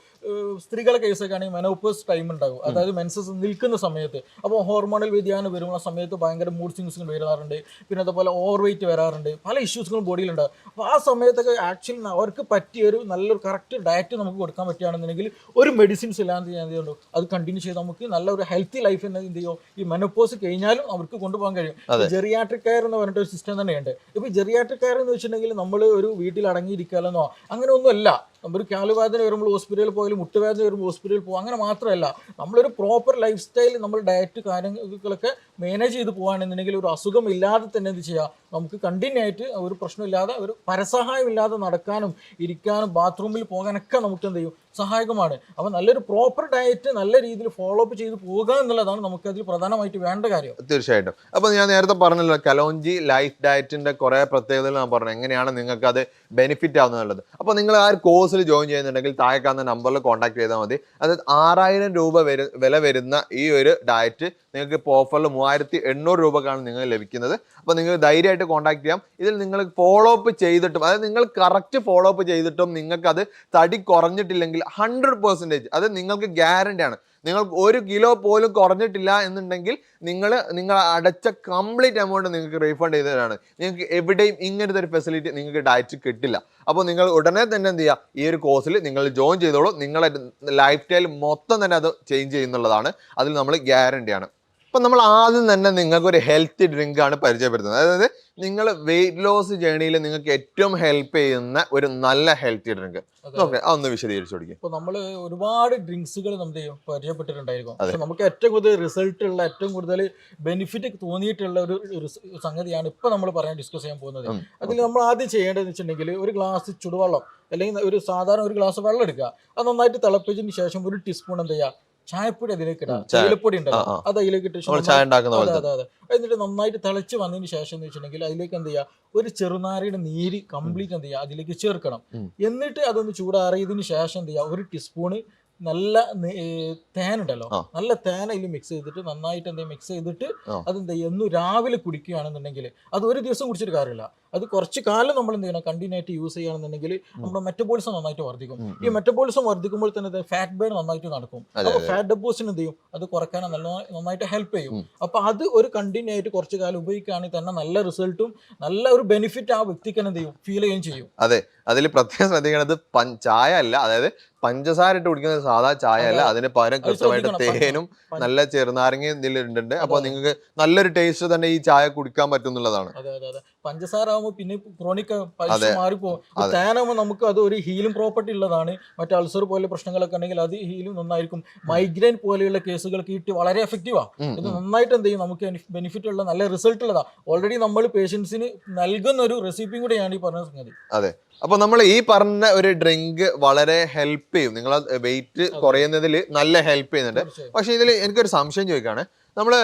സ്ത്രീകളെ കേസൊക്കെ ആണെങ്കിൽ മെനോപോസ് ടൈം ഉണ്ടാകും, അതായത് മെൻസസ് നിൽക്കുന്ന സമയത്ത്. അപ്പോൾ ഹോർമോണൽ വ്യതിയാനം വരുന്ന സമയത്ത് ഭയങ്കര മൂഡ് സ്വിങ്സ് വരാറുണ്ട്, പിന്നെ അതുപോലെ ഓവർ വെയിറ്റ് വരാറുണ്ട്, പല ഇഷ്യൂസുകളും ബോഡിയിലുണ്ടാകും. അപ്പോൾ ആ സമയത്തൊക്കെ ആക്ച്വലി അവർക്ക് പറ്റിയ ഒരു നല്ലൊരു കറക്റ്റ് ഡയറ്റ് നമുക്ക് കൊടുക്കാൻ പറ്റുകയാണെന്നുണ്ടെങ്കിൽ ഒരു മെഡിസിൻസ് ഇല്ലാതെ ഞാൻ എന്ത് ചെയ്യുള്ളൂ, അത് കണ്ടിന്യൂ ചെയ്ത് നമുക്ക് നല്ലൊരു ഹെൽത്തി ലൈഫ് എന്ത് ചെയ്യും, ഈ മെനോപോസ് കഴിഞ്ഞാലും അവർക്ക് കൊണ്ടുപോകാൻ കഴിയും. ജെറിയാട്രിക് കെയർ എന്ന് പറഞ്ഞിട്ട് ഒരു സിസ്റ്റം തന്നെയുണ്ട്. ഇപ്പോൾ ജെറിയാട്രിക് കെയർ എന്ന് വെച്ചിട്ടുണ്ടെങ്കിൽ നമ്മൾ ഒരു വീട്ടിൽ അടങ്ങിയിരിക്കാലെന്നോ അങ്ങനെ ഒന്നുമല്ല. ഒരു കാലുവേദന വരുമ്പോൾ ഹോസ്പിറ്റലിൽ പോയാലും മുട്ടുവേദന വരുമ്പോൾ ഹോസ്പിറ്റലിൽ പോകും, അങ്ങനെ മാത്രമല്ല നമ്മളൊരു പ്രോപ്പർ ലൈഫ് സ്റ്റൈൽ നമ്മൾ ഡയറ്റ് കാര്യങ്ങളൊക്കെ മാനേജ് ചെയ്ത് പോകുകയാണെന്നുണ്ടെങ്കിൽ ഒരു അസുഖം ഇല്ലാതെ തന്നെ എന്ത് ചെയ്യുക, നമുക്ക് കണ്ടിന്യൂ ആയിട്ട് ഒരു പ്രശ്നമില്ലാതെ ഒരു പരസഹായം ഇല്ലാതെ നടക്കാനും ഇരിക്കാനും ബാത്റൂമിൽ പോകാനൊക്കെ നമുക്ക് എന്ത് ചെയ്യും, സഹായകമാണ്. അപ്പോൾ നല്ലൊരു പ്രോപ്പർ ഡയറ്റ് നല്ല രീതിയിൽ ഫോളോ അപ്പ് ചെയ്ത് പോകുക എന്നുള്ളതാണ് നമുക്കതിൽ പ്രധാനമായിട്ട് വേണ്ട കാര്യം. തീർച്ചയായിട്ടും. അപ്പോൾ ഞാൻ നേരത്തെ പറഞ്ഞല്ലോ കലോഞ്ചി ലൈഫ് ഡയറ്റിന്റെ കുറേ പ്രത്യേകതകൾ ഞാൻ പറഞ്ഞു, എങ്ങനെയാണ് നിങ്ങൾക്ക് അത് ബെനിഫിറ്റ് ആവുന്നുള്ളത്. അപ്പോൾ നിങ്ങൾ ആ ഒരു കോഴ്സിൽ ജോയിൻ ചെയ്യുന്നുണ്ടെങ്കിൽ താഴെ കാണുന്ന നമ്പറിൽ കോൺടാക്ട് ചെയ്താൽ മതി. അതായത് 6000 രൂപ വില വരുന്ന ഈ ഒരു ഡയറ്റ് നിങ്ങൾക്ക് ഇപ്പോൾ ഓഫറിൽ 3800 രൂപക്കാണ് നിങ്ങൾ ലഭിക്കുന്നത്. അപ്പോൾ നിങ്ങൾ ധൈര്യമായിട്ട് കോൺടാക്ട് ചെയ്യാം. ഇതിൽ നിങ്ങൾ ഫോളോ അപ്പ് ചെയ്തിട്ടും, അതായത് നിങ്ങൾ കറക്റ്റ് ഫോളോ അപ്പ് ചെയ്തിട്ടും നിങ്ങൾക്കത് തടി കുറഞ്ഞിട്ടില്ലെങ്കിൽ 100% അത് നിങ്ങൾക്ക് ഗ്യാരണ്ടി ആണ്. നിങ്ങൾക്ക് 1 കിലോ പോലും കുറഞ്ഞിട്ടില്ല എന്നുണ്ടെങ്കിൽ നിങ്ങൾ അടച്ച കംപ്ലീറ്റ് എമൗണ്ട് നിങ്ങൾക്ക് റീഫണ്ട് ചെയ്തതാണ്. നിങ്ങൾക്ക് എവിടെയും ഇങ്ങനത്തെ ഒരു ഫെസിലിറ്റി നിങ്ങൾക്ക് ഡയറ്റ് കിട്ടില്ല. അപ്പോൾ നിങ്ങൾ ഉടനെ തന്നെ എന്ത് ചെയ്യുക, ഈ ഒരു കോഴ്സിൽ നിങ്ങൾ ജോയിൻ ചെയ്തോളൂ. നിങ്ങളുടെ ലൈഫ് സ്റ്റൈൽ മൊത്തം തന്നെ അത് ചേഞ്ച് ചെയ്യുന്നുള്ളതാണ്, അതിൽ നമ്മൾ ഗ്യാരണ്ടിയാണ്. അപ്പം നമ്മൾ ആദ്യം തന്നെ നിങ്ങൾക്ക് ഒരു ഹെൽത്തി ഡ്രിങ്ക് ആണ് പരിചയപ്പെടുത്തുന്നത്. അതായത് നിങ്ങൾ വെയിറ്റ് ലോസ് ജേണിയിൽ നിങ്ങൾക്ക് ഏറ്റവും ഹെൽപ്പ് ചെയ്യുന്ന ഒരു നല്ല ഹെൽത്തി ഡ്രിങ്ക്. ഓക്കെ, അതൊന്ന് വിശദീകരിച്ചു കൊടുക്കും. ഇപ്പോൾ നമ്മൾ ഒരുപാട് ഡ്രിങ്ക്സുകൾ നമ്മൾ പരിചയപ്പെട്ടിട്ടുണ്ടായിരിക്കും. പക്ഷെ നമുക്ക് ഏറ്റവും കൂടുതൽ റിസൾട്ട് ഉള്ള, ഏറ്റവും കൂടുതൽ ബെനിഫിറ്റ് തോന്നിയിട്ടുള്ള ഒരു സംഗതിയാണ് ഇപ്പോൾ നമ്മൾ ഡിസ്കസ് ചെയ്യാൻ പോകുന്നത്. അതിൽ നമ്മൾ ആദ്യം ചെയ്യേണ്ടതെന്ന് വെച്ചിട്ടുണ്ടെങ്കിൽ ഒരു ഗ്ലാസ് ചുടുവെള്ളം അല്ലെങ്കിൽ ഒരു സാധാരണ ഒരു ഗ്ലാസ് വെള്ളം എടുക്കുക. അത് നന്നായിട്ട് തിളപ്പിച്ചതിന് ശേഷം ഒരു ടീസ്പൂൺ എന്ത് ചെയ്യുക, ചായപ്പൊടി അതിലേക്ക് ഇടാം. തേയിലപ്പൊടി ഉണ്ടല്ലോ, അത് അതിലേക്ക് ഇട്ട് എന്നിട്ട് നന്നായിട്ട് തിളച്ച് വന്നതിന് ശേഷം എന്ന് വെച്ചിട്ടുണ്ടെങ്കിൽ അതിലേക്ക് എന്ത് ചെയ്യുക, ഒരു ചെറുനാരയുടെ നീര് കംപ്ലീറ്റ് എന്ത് ചെയ്യുക അതിലേക്ക് ചേർക്കണം. എന്നിട്ട് അതൊന്ന് ചൂടാറിയതിന് ശേഷം എന്ത് ചെയ്യുക, ഒരു ടീസ്പൂണ് നല്ല തേനുണ്ടല്ലോ, നല്ല തേൻ അതിൽ മിക്സ് ചെയ്തിട്ട് നന്നായിട്ട് മിക്സ് ചെയ്തിട്ട് അതെന്താ എന്നും രാവിലെ കുടിക്കുകയാണെന്നുണ്ടെങ്കിൽ അത് ഒരു ദിവസം കുടിച്ചിട്ട് കാര്യമില്ല, അത് കുറച്ച് കാലം നമ്മൾ എന്ത് ചെയ്യണം, കണ്ടിന്യൂ ആയിട്ട് യൂസ് ചെയ്യുകയാണെന്നുണ്ടെങ്കിൽ നമ്മുടെ മെറ്റബോളിസം നന്നായിട്ട് വർദ്ധിക്കും. ഈ മെറ്റബോളിസം വർദ്ധിക്കുമ്പോൾ തന്നെ ഫാറ്റ് ബേൺ നന്നായിട്ട് നടക്കും. അപ്പോൾ ഫാറ്റ് ഡെപ്പോസിറ്റ് എന്ത് ചെയ്യും, അത് കുറയ്ക്കാൻ നന്നായിട്ട് ഹെൽപ്പ് ചെയ്യും. അപ്പോൾ അത് ഒരു കണ്ടിന്യൂ ആയിട്ട് കുറച്ച് കാലം ഉപയോഗിക്കുകയാണെങ്കിൽ തന്നെ നല്ല റിസൾട്ടും നല്ല ഒരു ബെനിഫിറ്റ് ആ വ്യക്തിക്ക് എന്ത് ചെയ്യും, ഫീൽ ചെയ്യുകയും ചെയ്യും. അതെ, അതിൽ പ്രത്യേകം ശ്രദ്ധിക്കേണ്ടത് ചായ അല്ല, അതായത് പഞ്ചസാര ഇട്ട് കുടിക്കുന്നത് സാധാ ചായ അല്ല, അതിന് പകരം കൃത്യമായിട്ട് തേനും നല്ല ചെറുനാരങ്ങയും ഇതിലുണ്ട്. അപ്പൊ നിങ്ങൾക്ക് നല്ലൊരു ടേസ്റ്റ് തന്നെ ഈ ചായ കുടിക്കാൻ പറ്റുന്നുള്ളതാണ്. അതെ അതെ അതെ, പഞ്ചസാര ആകുമ്പോൾ പിന്നെ ക്രോണിക് മാറിപ്പോ, തേനാകുമ്പോൾ നമുക്ക് അത് ഒരു ഹീലിംഗ് പ്രോപ്പർട്ടി ഉള്ളതാണ്. മറ്റേ അൾസർ പോലെ പ്രശ്നങ്ങളൊക്കെ ഉണ്ടെങ്കിൽ അത് ഹീലിംഗ് നന്നായിരിക്കും. മൈഗ്രെയിൻ പോലെയുള്ള കേസുകൾക്ക് ഇട്ട് വളരെ എഫക്റ്റീവാണ്. ഇത് നന്നായിട്ട് എന്ത് ചെയ്യും, നമുക്ക് ബെനിഫിറ്റ് ഉള്ള നല്ല റിസൾട്ട് ഉള്ളതാണ്. ഓൾറെഡി നമ്മൾ പേഷ്യൻസിന് നൽകുന്ന ഒരു റെസിപ്പിയും കൂടെയാണ് ഈ പറഞ്ഞ സംഗതി. അതെ, അപ്പൊ നമ്മൾ ഈ പറഞ്ഞ ഒരു ഡ്രിങ്ക് വളരെ ഹെൽപ്പ് ചെയ്യും, നിങ്ങളെ വെയിറ്റ് കുറയുന്നതിൽ നല്ല ഹെൽപ്പ് ചെയ്യുന്നുണ്ട്. പക്ഷെ ഇതിൽ എനിക്കൊരു സംശയം ചോദിക്കാണ്, നമ്മൾ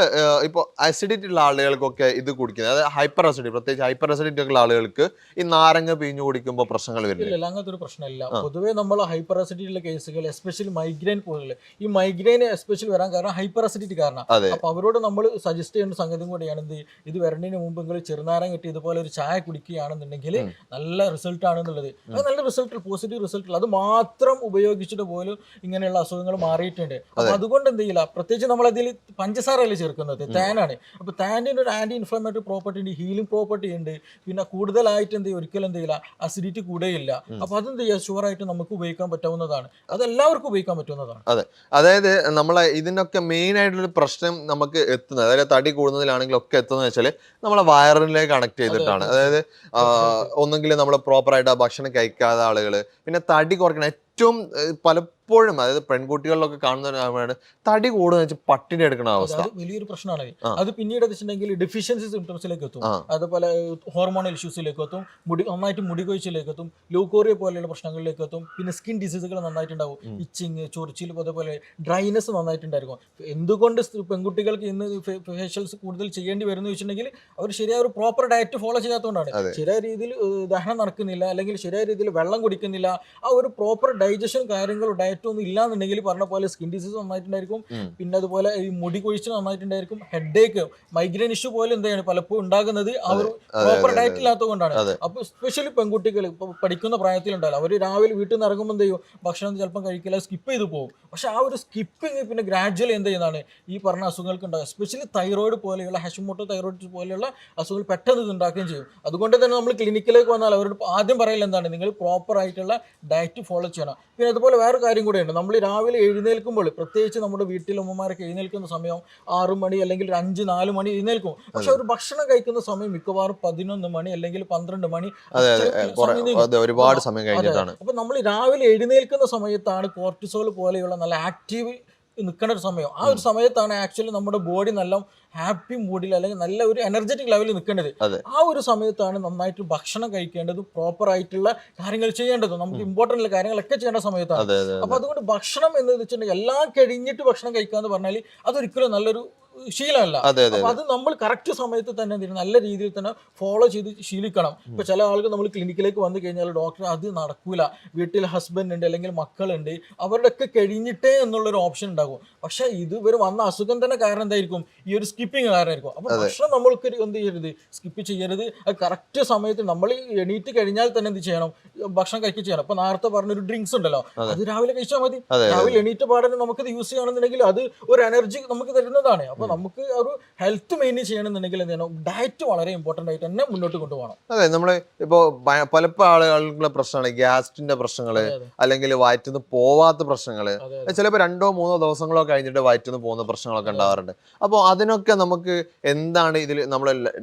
ഇപ്പോൾ അസിഡിറ്റി ഉള്ള ആളുകൾക്കൊക്കെ ഇത് കുടിക്കുന്നത്, അതായത് ഹൈപ്പർ അസിഡിറ്റി, പ്രത്യേകിച്ച് ഹൈപ്പർ അസിഡിറ്റി ഒക്കെ ഉള്ള ആളുകൾക്ക് ഈ നാരങ്ങ പിഴിഞ്ഞു കുടിക്കുമ്പോൾ പ്രശ്നങ്ങൾ വരില്ല? അങ്ങനത്തെ ഒരു പ്രശ്നമില്ല. പൊതുവേ നമ്മൾ ഹൈപ്പർ അസിഡിറ്റി ഉള്ള കേസുകൾ, എസ്പെഷ്യലി മൈഗ്രെയിൻ പോലുള്ള ഈ മൈഗ്രെയിൻ എസ്പെഷ്യലി വരാൻ കാരണം ഹൈപ്പർ അസിഡിറ്റി കാരണം. അപ്പൊ അവരോട് നമ്മൾ സജസ്റ്റ് ചെയ്യുന്ന സംഗതി കൂടിയാണ് ഇത് വരുന്നതിന് മുമ്പ് നിങ്ങൾ ചെറുനാരങ്ങ ഇട്ട് ഇതുപോലെ ഒരു ചായ കുടിക്കുകയാണെന്നുണ്ടെങ്കിൽ നല്ല റിസൾട്ട് ആണെന്നുള്ളത്. അത് നല്ല റിസൾട്ട്, പോസിറ്റീവ് റിസൾട്ട്. അത് മാത്രം ഉപയോഗിച്ചിട്ട് പോലും ഇങ്ങനെയുള്ള അസുഖങ്ങൾ മാറിയിട്ടുണ്ട്. അപ്പൊ അതുകൊണ്ട് എന്ത് ചെയ്യില്ല, പ്രത്യേകിച്ച് നമ്മൾ അതിൽ പഞ്ചസാര ചേർക്കുന്നത് തേനാണ്. അപ്പൊ തേനിന് ഒരു ആന്റി ഇൻഫ്ലമേറ്ററി പ്രോപ്പർട്ടി ഉണ്ട്, ഹീലിംഗ് പ്രോപ്പർട്ടി ഉണ്ട്. പിന്നെ കൂടുതലായിട്ട് എന്ത് ചെയ്യും, ഒരിക്കലും എന്ത് ചെയ്യില്ല, അസിഡിറ്റി കൂടെയില്ല. അപ്പൊ അതെന്ത് ചെയ്യുക, ഷുവറായിട്ട് നമുക്ക് ഉപയോഗിക്കാൻ പറ്റാവുന്നതാണ്. അത് എല്ലാവർക്കും ഉപയോഗിക്കാൻ പറ്റുന്നതാണ്. അതെ, അതായത് നമ്മളെ ഇതിനൊക്കെ മെയിൻ ആയിട്ടുള്ള പ്രശ്നം നമുക്ക് എത്തുന്നത്, അതായത് തടി കൂടുന്നതിലാണെങ്കിലും ഒക്കെ എത്തുന്നത് വെച്ചാൽ നമ്മളെ വയറിലേക്ക് കണക്ട് ചെയ്തിട്ടാണ്. അതായത് ഒന്നെങ്കിൽ നമ്മൾ പ്രോപ്പറായിട്ട് ആ ഭക്ഷണം കഴിക്കാത്ത ആളുകൾ, പിന്നെ തടി കുറയ്ക്കണം. ഏറ്റവും പലപ്പോഴും അതായത് പെൺകുട്ടികളിലൊക്കെ കാണുന്ന തടി കൂടുതൽ വെച്ചാൽ പട്ടിണി എടുക്കുന്ന അവസ്ഥ വലിയൊരു പ്രശ്നമാണ്. അത് പിന്നീട് വെച്ചിട്ടുണ്ടെങ്കിൽ ഡിഫിഷ്യൻസി സിംറ്റംസിലേക്ക് എത്തും, അതുപോലെ ഹോർമോണൽ ഇഷ്യൂസിലേക്ക് എത്തും, നന്നായിട്ട് മുടി കൊഴിച്ചിലേക്ക് എത്തും, ലൂക്കോറിയ പോലെയുള്ള പ്രശ്നങ്ങളിലേക്ക് എത്തും. പിന്നെ സ്കിൻ ഡിസീസുകൾ നന്നായിട്ടുണ്ടാവും, ഇച്ചിങ്, ചൊറിച്ചിൽ, അതേപോലെ ഡ്രൈനെസ് നന്നായിട്ടുണ്ടായിരിക്കും. എന്തുകൊണ്ട് പെൺകുട്ടികൾക്ക് ഇന്ന് ഫേഷ്യൽസ് കൂടുതൽ ചെയ്യേണ്ടി വരുന്നു വെച്ചിട്ടുണ്ടെങ്കിൽ അവർ ശരിയായ ഒരു പ്രോപ്പർ ഡയറ്റ് ഫോളോ ചെയ്യാത്തതുകൊണ്ടാണ്. ശരിയായ രീതിയിൽ ദഹനം നടക്കുന്നില്ല, അല്ലെങ്കിൽ ശരിയായ രീതിയിൽ വെള്ളം കുടിക്കുന്നില്ല. ആ ഒരു പ്രോപ്പർ ഡൈജഷൻ കാര്യങ്ങളോ ഡയറ്റോ ഒന്നും ഇല്ലാന്നുണ്ടെങ്കിൽ പറഞ്ഞ പോലെ സ്കിൻ ഡിസീസ് നന്നായിട്ടുണ്ടായിരിക്കും. പിന്നെ അതുപോലെ ഈ മുടി കൊഴിച്ചിൽ നന്നായിട്ടുണ്ടായിരിക്കും. ഹെഡേക്ക്, മൈഗ്രെയിൻ ഇഷ്യൂ പോലെ എന്താണ് പലപ്പോഴും ഉണ്ടാകുന്നത് ആ ഒരു പ്രോപ്പർ ഡയറ്റ് ഇല്ലാത്തത് കൊണ്ടാണ്. അപ്പൊ സ്പെഷ്യലി പെൺകുട്ടികൾ ഇപ്പൊ പഠിക്കുന്ന പ്രായത്തിലുണ്ടാവില്ല, അവർ രാവിലെ വീട്ടിൽ നിന്ന് ഇറങ്ങുമ്പോൾ എന്ത് ചെയ്യും, ഭക്ഷണം ചിലപ്പം കഴിക്കില്ല, സ്കിപ്പ് ചെയ്ത് പോകും. പക്ഷെ ആ ഒരു സ്കിപ്പിങ് പിന്നെ ഗ്രാജുവലി എന്ത് ചെയ്യുന്നതാണ് ഈ പറഞ്ഞ അസുഖങ്ങൾക്ക് ഉണ്ടാകും. എസ്പെഷ്യലി തൈറോയിഡ് പോലെയുള്ള, ഹഷിമോട്ടോ തൈറോയിഡ് പോലെയുള്ള അസുഖങ്ങൾ പെട്ടെന്ന് ഇത് ഉണ്ടാക്കുകയും ചെയ്യും. അതുകൊണ്ട് തന്നെ നമ്മൾ ക്ലിനിക്കിലേക്ക് വന്നാൽ അവരോട് ആദ്യം പറയൽ എന്താണ്, നിങ്ങൾ പ്രോപ്പർ ആയിട്ടുള്ള ഡയറ്റ് ഫോളോ ചെയ്യണം. പിന്നെ അതുപോലെ വേറെ കാര്യം കൂടെയുണ്ട്. നമ്മൾ രാവിലെ എഴുന്നേൽക്കുമ്പോൾ, പ്രത്യേകിച്ച് നമ്മുടെ വീട്ടിൽ ഉമ്മമാരൊക്കെ എഴുന്നേൽക്കുന്ന സമയം 6 മണി അല്ലെങ്കിൽ ഒരു 5-4 മണി എഴുന്നേൽക്കും. പക്ഷെ അവർ ഭക്ഷണം കഴിക്കുന്ന സമയം മിക്കവാറും 11 മണി അല്ലെങ്കിൽ 12 മണി. ഒരുപാട് സമയം കഴിഞ്ഞിട്ടാണ്. അപ്പൊ നമ്മൾ രാവിലെ എഴുന്നേൽക്കുന്ന സമയത്താണ് കോർട്ടിസോൾ പോലെയുള്ള നല്ല ആക്റ്റീവ് നിൽക്കുന്ന ഒരു സമയം. ആ ഒരു സമയത്താണ് ആക്ച്വലി നമ്മുടെ ബോഡി നല്ല ഹാപ്പി മൂഡിൽ അല്ലെങ്കിൽ നല്ല ഒരു എനർജറ്റിക് ലെവലിൽ നിൽക്കേണ്ടത്. ആ ഒരു സമയത്താണ് നന്നായിട്ട് ഭക്ഷണം കഴിക്കേണ്ടതും പ്രോപ്പർ ആയിട്ടുള്ള കാര്യങ്ങൾ ചെയ്യേണ്ടതും, നമുക്ക് ഇമ്പോർട്ടൻ്റ് കാര്യങ്ങളൊക്കെ ചെയ്യേണ്ട സമയത്താണ്. അപ്പൊ അതുകൊണ്ട് ഭക്ഷണം എന്ന് വെച്ചിട്ടുണ്ടെങ്കിൽ എല്ലാം കഴിഞ്ഞിട്ട് ഭക്ഷണം കഴിക്കുക എന്ന് പറഞ്ഞാൽ അതൊരിക്കലും നല്ലൊരു ശീലമല്ല. അപ്പൊ അത് നമ്മൾ കറക്റ്റ് സമയത്ത് തന്നെ നല്ല രീതിയിൽ തന്നെ ഫോളോ ചെയ്ത് ശീലിക്കണം. ഇപ്പൊ ചില ആളുകൾ നമ്മൾ ക്ലിനിക്കിലേക്ക് വന്നു കഴിഞ്ഞാൽ ഡോക്ടർ അത് നടക്കൂല, വീട്ടിൽ ഹസ്ബൻഡ് ഉണ്ട് അല്ലെങ്കിൽ മക്കളുണ്ട്, അവരുടെ ഒക്കെ കഴിഞ്ഞിട്ടേ എന്നുള്ളൊരു ഓപ്ഷൻ ഉണ്ടാകും. പക്ഷെ ഇത് ഇവർ വന്ന അസുഖം തന്നെ കാരണം എന്തായിരിക്കും? ഈ ഒരു സ്കിപ്പിങ് കാരണമായിരിക്കും. അപ്പൊ ഭക്ഷണം നമ്മൾക്ക് എന്ത് ചെയ്യരുത്, സ്കിപ്പ് ചെയ്യരുത്. അത് കറക്റ്റ് സമയത്ത് നമ്മൾ എണീറ്റ് കഴിഞ്ഞാൽ തന്നെ എന്ത് ചെയ്യണം, ഭക്ഷണം കഴിക്കുക ചെയ്യണം. അപ്പൊ നേരത്തെ പറഞ്ഞൊരു ഡ്രിങ്ക്സ് ഉണ്ടല്ലോ, അത് രാവിലെ കഴിച്ചാൽ മതി. രാവിലെ എണീറ്റ് പാടാൻ നമുക്കത് യൂസ് ചെയ്യണമെന്നുണ്ടെങ്കിൽ അത് ഒരു എനർജി നമുക്ക് തരുന്നതാണ്. അപ്പൊ നമുക്ക് ഒരു ഹെൽത്ത് മെയിൻറ്റെയിൻ ചെയ്യണമെന്നുണ്ടെങ്കിൽ എന്ത് ചെയ്യണം, ഡയറ്റ് വളരെ ഇമ്പോർട്ടൻ്റ് ആയിട്ട് തന്നെ മുന്നോട്ട് കൊണ്ടുപോകണം. അതെ, നമ്മള് ഇപ്പോ പലപ്പോഴും ആളുകളുടെ പ്രശ്നമാണ് ഗ്യാസിന്റെ പ്രശ്നങ്ങള്, അല്ലെങ്കിൽ വയറ്റിന്ന് പോവാത്ത പ്രശ്നങ്ങള്, ചിലപ്പോൾ 2-3 ദിവസങ്ങളോ കഴിഞ്ഞിട്ട് വയറ്റിന്ന് പോകുന്ന പ്രശ്നങ്ങളൊക്കെ ഉണ്ടാവാറുണ്ട്. അപ്പോൾ അതിനൊക്കെ നമുക്ക് എന്താണ് ഇതിൽ നമ്മൾ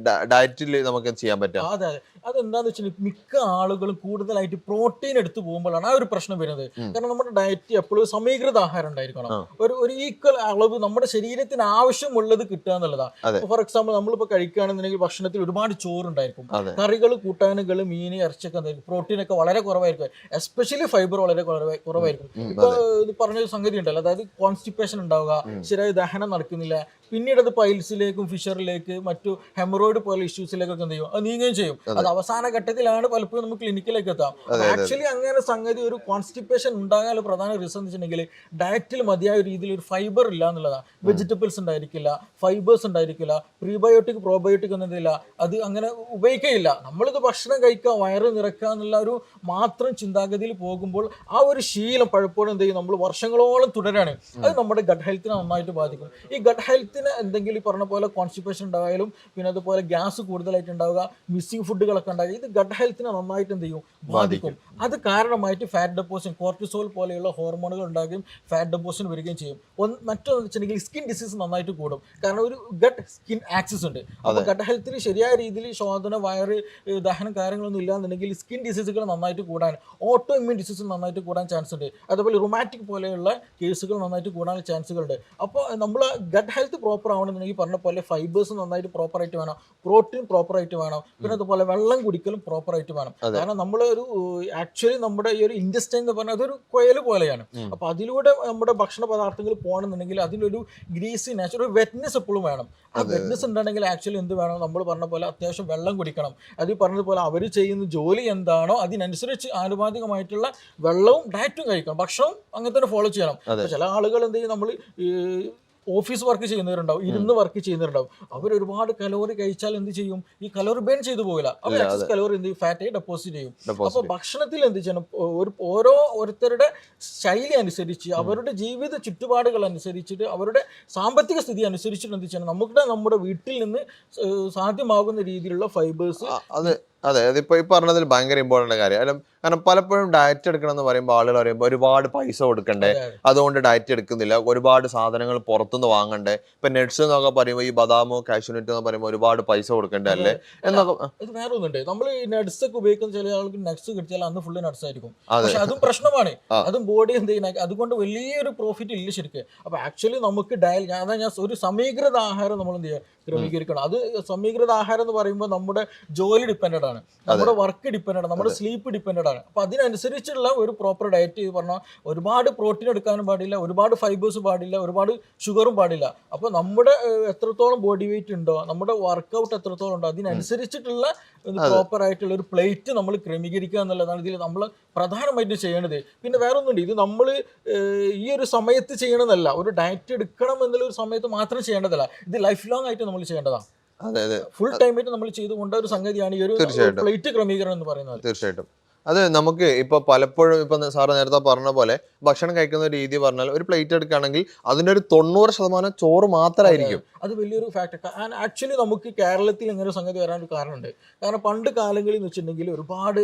ഡയറ്റിൽ നമുക്ക് ചെയ്യാൻ പറ്റുക? അതെ, അതെന്താന്ന് വെച്ചാൽ മിക്ക ആളുകളും കൂടുതലായിട്ട് പ്രോട്ടീൻ എടുത്തു പോകുമ്പോഴാണ് ആ ഒരു പ്രശ്നം വരുന്നത്. കാരണം നമ്മുടെ ഡയറ്റ് എപ്പോഴും സമീകൃത ആഹാരം ഉണ്ടായിരിക്കണം. ഒരു ഈക്വൽ അളവ് നമ്മുടെ ശരീരത്തിന് ആവശ്യമുള്ളത് കിട്ടുക എന്നുള്ളതാണ്. ഫോർ എക്സാമ്പിൾ നമ്മളിപ്പോൾ കഴിക്കുകയാണെന്നുണ്ടെങ്കിൽ ഭക്ഷണത്തിൽ ഒരുപാട് ചോറുണ്ടായിരിക്കും, കറികൾ, കൂട്ടാനുകൾ, മീൻ, ഇറച്ചിയൊക്കെ എന്തായിരിക്കും, പ്രോട്ടീനൊക്കെ വളരെ കുറവായിരിക്കും, എസ്പെഷ്യലി ഫൈബർ വളരെ കുറവായിരിക്കും. ഇപ്പൊ ഇത് പറഞ്ഞൊരു സംഗതി ഉണ്ടല്ലോ, അതായത് കോൺസ്റ്റിപ്പേഷൻ ഉണ്ടാവുക, ശരിയായ ദഹനം നടക്കുന്നില്ല, പിന്നീട് അത് പൈൽസിലേക്കും ഫിഷറിലേക്ക് മറ്റു ഹെമറോയിഡ് പോലെ ഇഷ്യൂസിലേക്കൊക്കെ എന്ത് ചെയ്യും, അത് നീങ്ങുകയും ചെയ്യും. അത് അവസാന ഘട്ടത്തിലാണ് പലപ്പോഴും നമുക്ക് ക്ലിനിക്കിലേക്ക് എത്താം. ആക്ച്വലി അങ്ങനെ സംഗതി ഒരു കോൺസ്റ്റിപ്പേഷൻ ഉണ്ടാകാനുള്ള പ്രധാന റീസൺ എന്ന് വെച്ചിട്ടുണ്ടെങ്കിൽ ഡയറ്റിൽ മതിയായ രീതിയിൽ ഒരു ഫൈബർ ഇല്ല എന്നുള്ളതാണ്. വെജിറ്റബിൾസ് ഉണ്ടായിരിക്കില്ല, ഫൈബേഴ്സ് ഉണ്ടായിരിക്കില്ല, പ്രീബയോട്ടിക് പ്രോബയോട്ടിക് ഒന്നും എന്തില്ല, അത് അങ്ങനെ ഉപയോഗിക്കുകയില്ല. നമ്മളിത് ഭക്ഷണം കഴിക്കുക, വയറ് നിറക്കുക എന്നുള്ള ഒരു മാത്രം ചിന്താഗതിയിൽ പോകുമ്പോൾ ആ ഒരു ശീലം പലപ്പോഴും എന്ത് ചെയ്യും, നമ്മൾ വർഷങ്ങളോളം തുടരാണ്. അത് നമ്മുടെ ഗട്ട് ഹെൽത്തിനെ നന്നായിട്ട് ബാധിക്കും. ഈ ഗട്ട് ഹെൽത്തിന് എന്തെങ്കിലും ഈ പറഞ്ഞ പോലെ കോൺസ്റ്റിപ്പേഷൻ ഉണ്ടായാലും, പിന്നെ അതുപോലെ ഗ്യാസ് കൂടുതലായിട്ട് ഉണ്ടാവുക, മിസ്സിംഗ് ഫുഡുകളൊക്കെ ഉണ്ടാകുക, ഇത് ഗട്ട് ഹെൽത്തിനെ നന്നായിട്ട് എന്ത് ചെയ്യും, ബാധിക്കും. അത് കാരണമായിട്ട് ഫാറ്റ് ഡെപ്പോസിഷൻ, കോർട്ടിസോൾ പോലെയുള്ള ഹോർമോണുകൾ ഉണ്ടാകുകയും ഫാറ്റ് ഡെപ്പോസിഷൻ വരികയും ചെയ്യും. മറ്റൊന്ന് വെച്ചിട്ടുണ്ടെങ്കിൽ സ്കിൻ ഡിസീസ് നന്നായിട്ട് കൂടും. കാരണം ഒരു ഗട്ട് സ്കിൻ ആക്സിസ് ഉണ്ട്. അപ്പോൾ ഗട്ട് ഹെൽത്തിൽ ശരിയായ രീതിയിൽ ശോധന, വയറ്, ദഹനം കാര്യങ്ങളൊന്നും ഇല്ലാന്നുണ്ടെങ്കിൽ സ്കിൻ ഡിസീസുകൾ നന്നായിട്ട് കൂടാൻ, ഓട്ടോ ഇമ്മ്യൂൺ ഡിസീസ് നന്നായിട്ട് കൂടാൻ ചാൻസ് ഉണ്ട്. അതുപോലെ റുമാറ്റിക് പോലെയുള്ള കേസുകൾ നന്നായിട്ട് കൂടാൻ ചാൻസുകളുണ്ട്. അപ്പോൾ നമ്മൾ ഗട്ട് ഹെൽത്ത് പ്രോപ്പർ ആവണമെന്നുണ്ടെങ്കിൽ പറഞ്ഞ പോലെ ഫൈബേഴ്സ് നന്നായിട്ട് പ്രോപ്പറായിട്ട് വേണം, പ്രോട്ടീൻ പ്രോപ്പറായിട്ട് വേണം, പിന്നെ അതുപോലെ വെള്ളം കുടിക്കലും പ്രോപ്പറായിട്ട് വേണം. കാരണം നമ്മൾ ഒരു ആക്ച്വലി നമ്മുടെ ഈ ഒരു ഇൻഡസ്റ്റൈൻ എന്ന് പറഞ്ഞാൽ അതൊരു കുഴൽ പോലെയാണ്. അപ്പൊ അതിലൂടെ നമ്മുടെ ഭക്ഷണ പദാർത്ഥങ്ങൾ പോകണമെന്നുണ്ടെങ്കിൽ അതിലൊരു ഗ്രീസി നാച്ചുറൽ ഒരു വെറ്റ്നെസ് എപ്പോഴും വേണം. ആ വെറ്റ്നെസ് ഉണ്ടെങ്കിൽ ആക്ച്വലി എന്ത് വേണം, നമ്മൾ പറഞ്ഞ പോലെ അത്യാവശ്യം വെള്ളം കുടിക്കണം. അത് പറഞ്ഞതുപോലെ അവർ ചെയ്യുന്ന ജോലി എന്താണോ അതിനനുസരിച്ച് ആനുപാതികമായിട്ടുള്ള വെള്ളവും ഡയറ്റും കഴിക്കണം. ഭക്ഷണം അങ്ങനെ തന്നെ ഫോളോ ചെയ്യണം. ചില ആളുകൾ എന്ത് ചെയ്യും, നമ്മൾ ഓഫീസ് വർക്ക് ചെയ്യുന്നവരുണ്ടാവും, ഇരുന്ന് വർക്ക് ചെയ്യുന്നവരുണ്ടാവും, അവർ ഒരുപാട് കലോറി കഴിച്ചാൽ എന്ത് ചെയ്യും, ഈ കലോറി ബേൺ ചെയ്തു പോകില്ല, അവർ എക്സസ് കലോറി എന്ത് ചെയ്യും, ഫാറ്റായി ഡെപ്പോസിറ്റ് ചെയ്യും. അപ്പോൾ ഭക്ഷണത്തിൽ എന്ത് ചെയ്യണം, ഓരോരുത്തരുടെ ശൈലി അനുസരിച്ച്, അവരുടെ ജീവിത ചുറ്റുപാടുകൾ അനുസരിച്ചിട്ട്, അവരുടെ സാമ്പത്തിക സ്ഥിതി അനുസരിച്ചിട്ട് എന്ത് ചെയ്യണം, നമ്മുടെ വീട്ടിൽ നിന്ന് സാധ്യമാകുന്ന രീതിയിലുള്ള ഫൈബേഴ്സ്. അതെ, അതിപ്പോ ഈ പറഞ്ഞതിൽ ഭയങ്കര ഇമ്പോർട്ടന്റ് കാര്യം. കാരണം പലപ്പോഴും ഡയറ്റ് എടുക്കണം എന്ന് പറയുമ്പോൾ ആളുകൾ പറയുമ്പോൾ ഒരുപാട് പൈസ കൊടുക്കണ്ടേ, അതുകൊണ്ട് ഡയറ്റ് എടുക്കുന്നില്ല, ഒരുപാട് സാധനങ്ങൾ പുറത്തുനിന്ന് വാങ്ങണ്ടേ. ഇപ്പൊ നെറ്റ്സ് എന്നൊക്കെ പറയുമ്പോൾ ഈ ബദാമോ കാഷ്യൂനട്ട് എന്ന് പറയുമ്പോൾ ഒരുപാട് പൈസ കൊടുക്കണ്ടേ അല്ലേ എന്നൊക്കെ. ഇത് വേറെ ഒന്നുണ്ട്, നമ്മൾ ഈ നട്ട്സ് ഒക്കെ ഉപയോഗിക്കുന്ന ചില ആൾക്ക് നട്ട്സ് കിട്ടിയാൽ അന്ന് ഫുള്ള് നട്ട്സ് ആയിരിക്കും. പക്ഷെ അതും പ്രശ്നമാണ്, അതും ബോഡി എന്ത് ചെയ്യുന്ന, അതുകൊണ്ട് വലിയൊരു പ്രോഫിറ്റ് ഇല്ല ശരിക്കും. അപ്പൊ ആക്ച്വലി നമുക്ക് ഞാൻ ഒരു സമീകൃത ആഹാരം നമ്മൾ എന്ത് ചെയ്യുക, ക്രമീകരിക്കണം. അത് സമീകൃത ആഹാരം എന്ന് പറയുമ്പോൾ നമ്മുടെ ജോലി ഡിപ്പെൻഡഡ് ആണ്, നമ്മുടെ വർക്ക് ഡിപ്പെൻഡഡ് ആണ്, നമ്മുടെ സ്ലീപ്പ് ഡിപ്പെൻഡഡ് ആണ്. അപ്പൊ അതിനനുസരിച്ചുള്ള ഒരു പ്രോപ്പർ ഡയറ്റ് പറഞ്ഞാൽ ഒരുപാട് പ്രോട്ടീൻ എടുക്കാനും പാടില്ല, ഒരുപാട് ഫൈബേഴ്സ് പാടില്ല, ഒരുപാട് ഷുഗറും പാടില്ല. അപ്പോൾ നമ്മുടെ എത്രത്തോളം ബോഡി വെയിറ്റ് ഉണ്ടോ, നമ്മുടെ വർക്കൗട്ട് എത്രത്തോളം ഉണ്ടോ, അതിനനുസരിച്ചിട്ടുള്ള പ്രോപ്പർ ആയിട്ടുള്ള ഒരു പ്ലേറ്റ് നമ്മൾ ക്രമീകരിക്കുക എന്നുള്ളതാണ് ഇതിൽ നമ്മൾ പ്രധാനമായിട്ടും ചെയ്യേണ്ടത്. പിന്നെ വേറെ ഒന്നുണ്ട്, ഇത് നമ്മൾ ഈ ഒരു സമയത്ത് ചെയ്യണമെന്നല്ല, ഒരു ഡയറ്റ് എടുക്കണം എന്നുള്ള ഒരു സമയത്ത് മാത്രം ചെയ്യേണ്ടതല്ല, ഇത് ലൈഫ് ലോങ് ആയിട്ട് നമ്മൾ ചെയ്യേണ്ടതാണ്. ഫുൾ ടൈം ആയിട്ട് നമ്മൾ ചെയ്തുകൊണ്ട് ഒരു സംഗതിയാണ് ഈ ഒരു പ്ലേറ്റ് ക്രമീകരണം എന്ന് പറയുന്നത്. തീർച്ചയായിട്ടും അത് നമുക്ക് ഇപ്പൊ പലപ്പോഴും ഇപ്പൊ സാറ് നേരത്തെ പറഞ്ഞ പോലെ ഭക്ഷണം കഴിക്കുന്ന രീതി പറഞ്ഞാൽ ഒരു പ്ലേറ്റ് എടുക്കുകയാണെങ്കിൽ അതിന്റെ ഒരു 90% ചോറ് മാത്രമായിരിക്കും. അത് വലിയൊരു ഫാക്ടർ. ആക്ച്വലി നമുക്ക് കേരളത്തിൽ ഇങ്ങനെ ഒരു സംഗതി വരാനൊരു കാരണമുണ്ട്. കാരണം പണ്ട് കാലങ്ങളിൽ എന്ന് വെച്ചിട്ടുണ്ടെങ്കിൽ ഒരുപാട്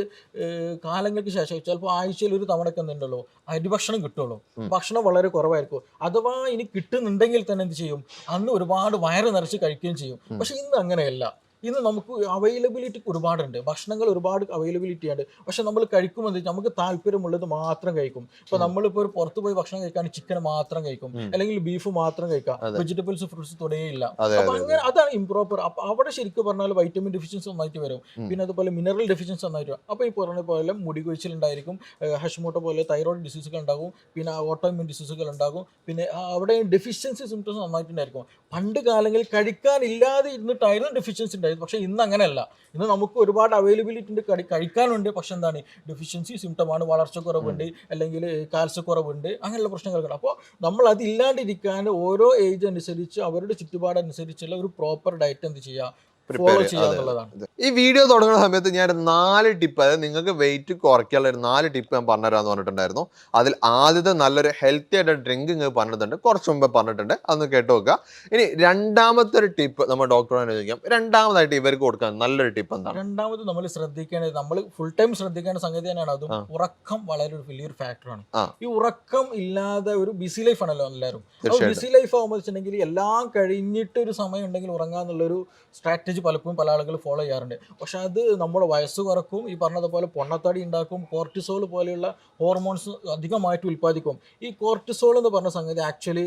കാലങ്ങൾക്ക് ശേഷം ചിലപ്പോൾ ആഴ്ചയിൽ ഒരു തവണയൊക്കെ എന്തുണ്ടല്ലോ അരിഭക്ഷണം കിട്ടുള്ളൂ. ഭക്ഷണം വളരെ കുറവായിരിക്കും. അഥവാ ഇനി കിട്ടുന്നുണ്ടെങ്കിൽ തന്നെ എന്ത് ചെയ്യും, അന്ന് ഒരുപാട് വയറ് നിറച്ച് കഴിക്കുകയും ചെയ്യും. പക്ഷെ ഇന്ന് അങ്ങനെയല്ല. ഇന്ന് നമുക്ക് അവൈലബിലിറ്റി ഒരുപാടുണ്ട്, ഭക്ഷണങ്ങൾ ഒരുപാട് അവൈലബിലിറ്റി ഉണ്ട്. പക്ഷെ നമ്മൾ കഴിക്കുമ്പോൾ നമുക്ക് താല്പര്യമുള്ളത് മാത്രം കഴിക്കും. ഇപ്പൊ നമ്മളിപ്പോൾ ഒരു പുറത്ത് പോയി ഭക്ഷണം കഴിക്കാൻ ചിക്കൻ മാത്രം കഴിക്കും, അല്ലെങ്കിൽ ബീഫ് മാത്രം കഴിക്കാം, വെജിറ്റബിൾസ് ഫ്രൂട്ട്സ് തുടങ്ങിയില്ല. അപ്പൊ അങ്ങനെ അതാണ് ഇംപ്രോപ്പർ. അപ്പൊ അവിടെ ശരിക്കും പറഞ്ഞാൽ വൈറ്റമിൻ ഡെഫിഷ്യൻസി ഒന്നായിട്ട് വരും, പിന്നെ അതുപോലെ മിനറൽ ഡെഫിഷ്യൻസി ഒന്നായിട്ട് വരും. അപ്പൊ ഈ പറഞ്ഞ പോലെ മുടി കൊഴിച്ചിലുണ്ടായിരിക്കും, ഹഷിമോട്ടോ പോലെ തൈറോയിഡ് ഡിസീസുകൾ ഉണ്ടാകും, പിന്നെ ഓട്ടോഇമ്യൂൺ ഡിസീസുകൾ ഉണ്ടാകും, പിന്നെ അവിടെ ഡെഫിഷ്യൻസി സിംറ്റംസ് നന്നായിട്ടുണ്ടായിരിക്കും. പണ്ട് കാലങ്ങളിൽ കഴിക്കാനില്ലാതെ ഇരുന്നിട്ടായിരുന്നു ഡെഫിഷ്യൻസി ഉണ്ടായത്. പക്ഷെ ഇന്ന് അങ്ങനെയല്ല. ഇന്ന് നമുക്ക് ഒരുപാട് അവൈലബിലിറ്റി ഉണ്ട്, കഴിക്കാനുണ്ട്. പക്ഷെ എന്താണ്, ഡെഫിഷ്യൻസി സിംറ്റമാണ്, വളർച്ചക്കുറവുണ്ട്, അല്ലെങ്കിൽ കാൽസ്യക്കുറവുണ്ട്, അങ്ങനെയുള്ള പ്രശ്നങ്ങളൊക്കെ. അപ്പോൾ നമ്മൾ അതില്ലാണ്ടിരിക്കാൻ ഓരോ ഏജ് അനുസരിച്ച് അവരുടെ ചുറ്റുപാടനുസരിച്ചുള്ള ഒരു പ്രോപ്പർ ഡയറ്റ് എന്ത് ചെയ്യുക, ഫോളോ ചെയ്യുക എന്നുള്ളതാണ്. ഈ വീഡിയോ തുടങ്ങുന്ന സമയത്ത് ഞാൻ 4 ടിപ്പ്, അതായത് നിങ്ങൾക്ക് വെയിറ്റ് കുറയ്ക്കാനുള്ള ഒരു 4 ടിപ്പ് ഞാൻ പറഞ്ഞുതരാമെന്ന് പറഞ്ഞിട്ടുണ്ടായിരുന്നു. അതിൽ ആദ്യത്തെ നല്ലൊരു ഹെൽത്തി ആയിട്ട് ഡ്രിങ്ക് നിങ്ങൾ പറഞ്ഞിട്ടുണ്ട്, കുറച്ച് മുമ്പ് പറഞ്ഞിട്ടുണ്ട്, അതൊന്ന് കേട്ട് നോക്കുക. ഇനി രണ്ടാമത്തെ ഒരു ടിപ്പ് നമ്മൾ ഡോക്ടറോട് ചോദിക്കാം, രണ്ടാമതായിട്ട് ഇവർക്ക് കൊടുക്കാൻ നല്ലൊരു ടിപ്പ് എന്താണ്? രണ്ടാമത് നമ്മൾ ശ്രദ്ധിക്കേണ്ടത്, നമ്മൾ ഫുൾ ടൈം ശ്രദ്ധിക്കേണ്ട സംഗതി തന്നെയാണ് അതും. ഉറക്കം വളരെ ഒരു വലിയൊരു ഫാക്ടറാണ്. ഈ ഉറക്കം ഇല്ലാതെ ഒരു ബിസി ലൈഫ് ആണല്ലോ എല്ലാവരും. ബിസി ലൈഫ് ആകുമ്പോൾ വെച്ചിട്ടുണ്ടെങ്കിൽ എല്ലാം കഴിഞ്ഞിട്ട് ഒരു സമയം ഉണ്ടെങ്കിൽ ഉറങ്ങാന്നുള്ളൊരു സ്ട്രാറ്റജി പലപ്പോഴും പല ആളുകൾ ഫോളോ ചെയ്യാറുണ്ട്. പക്ഷെ അത് നമ്മുടെ വയസ്സ് കുറക്കും, ഈ പറഞ്ഞതുപോലെ പൊണ്ണത്തടി ഉണ്ടാക്കും, കോർട്ടിസോൾ പോലെയുള്ള ഹോർമോൺസ് അധികമായിട്ട് ഉൽപ്പാദിക്കും. ഈ കോർട്ടിസോൾ എന്ന് പറഞ്ഞ സംഗതി ആക്ച്വലി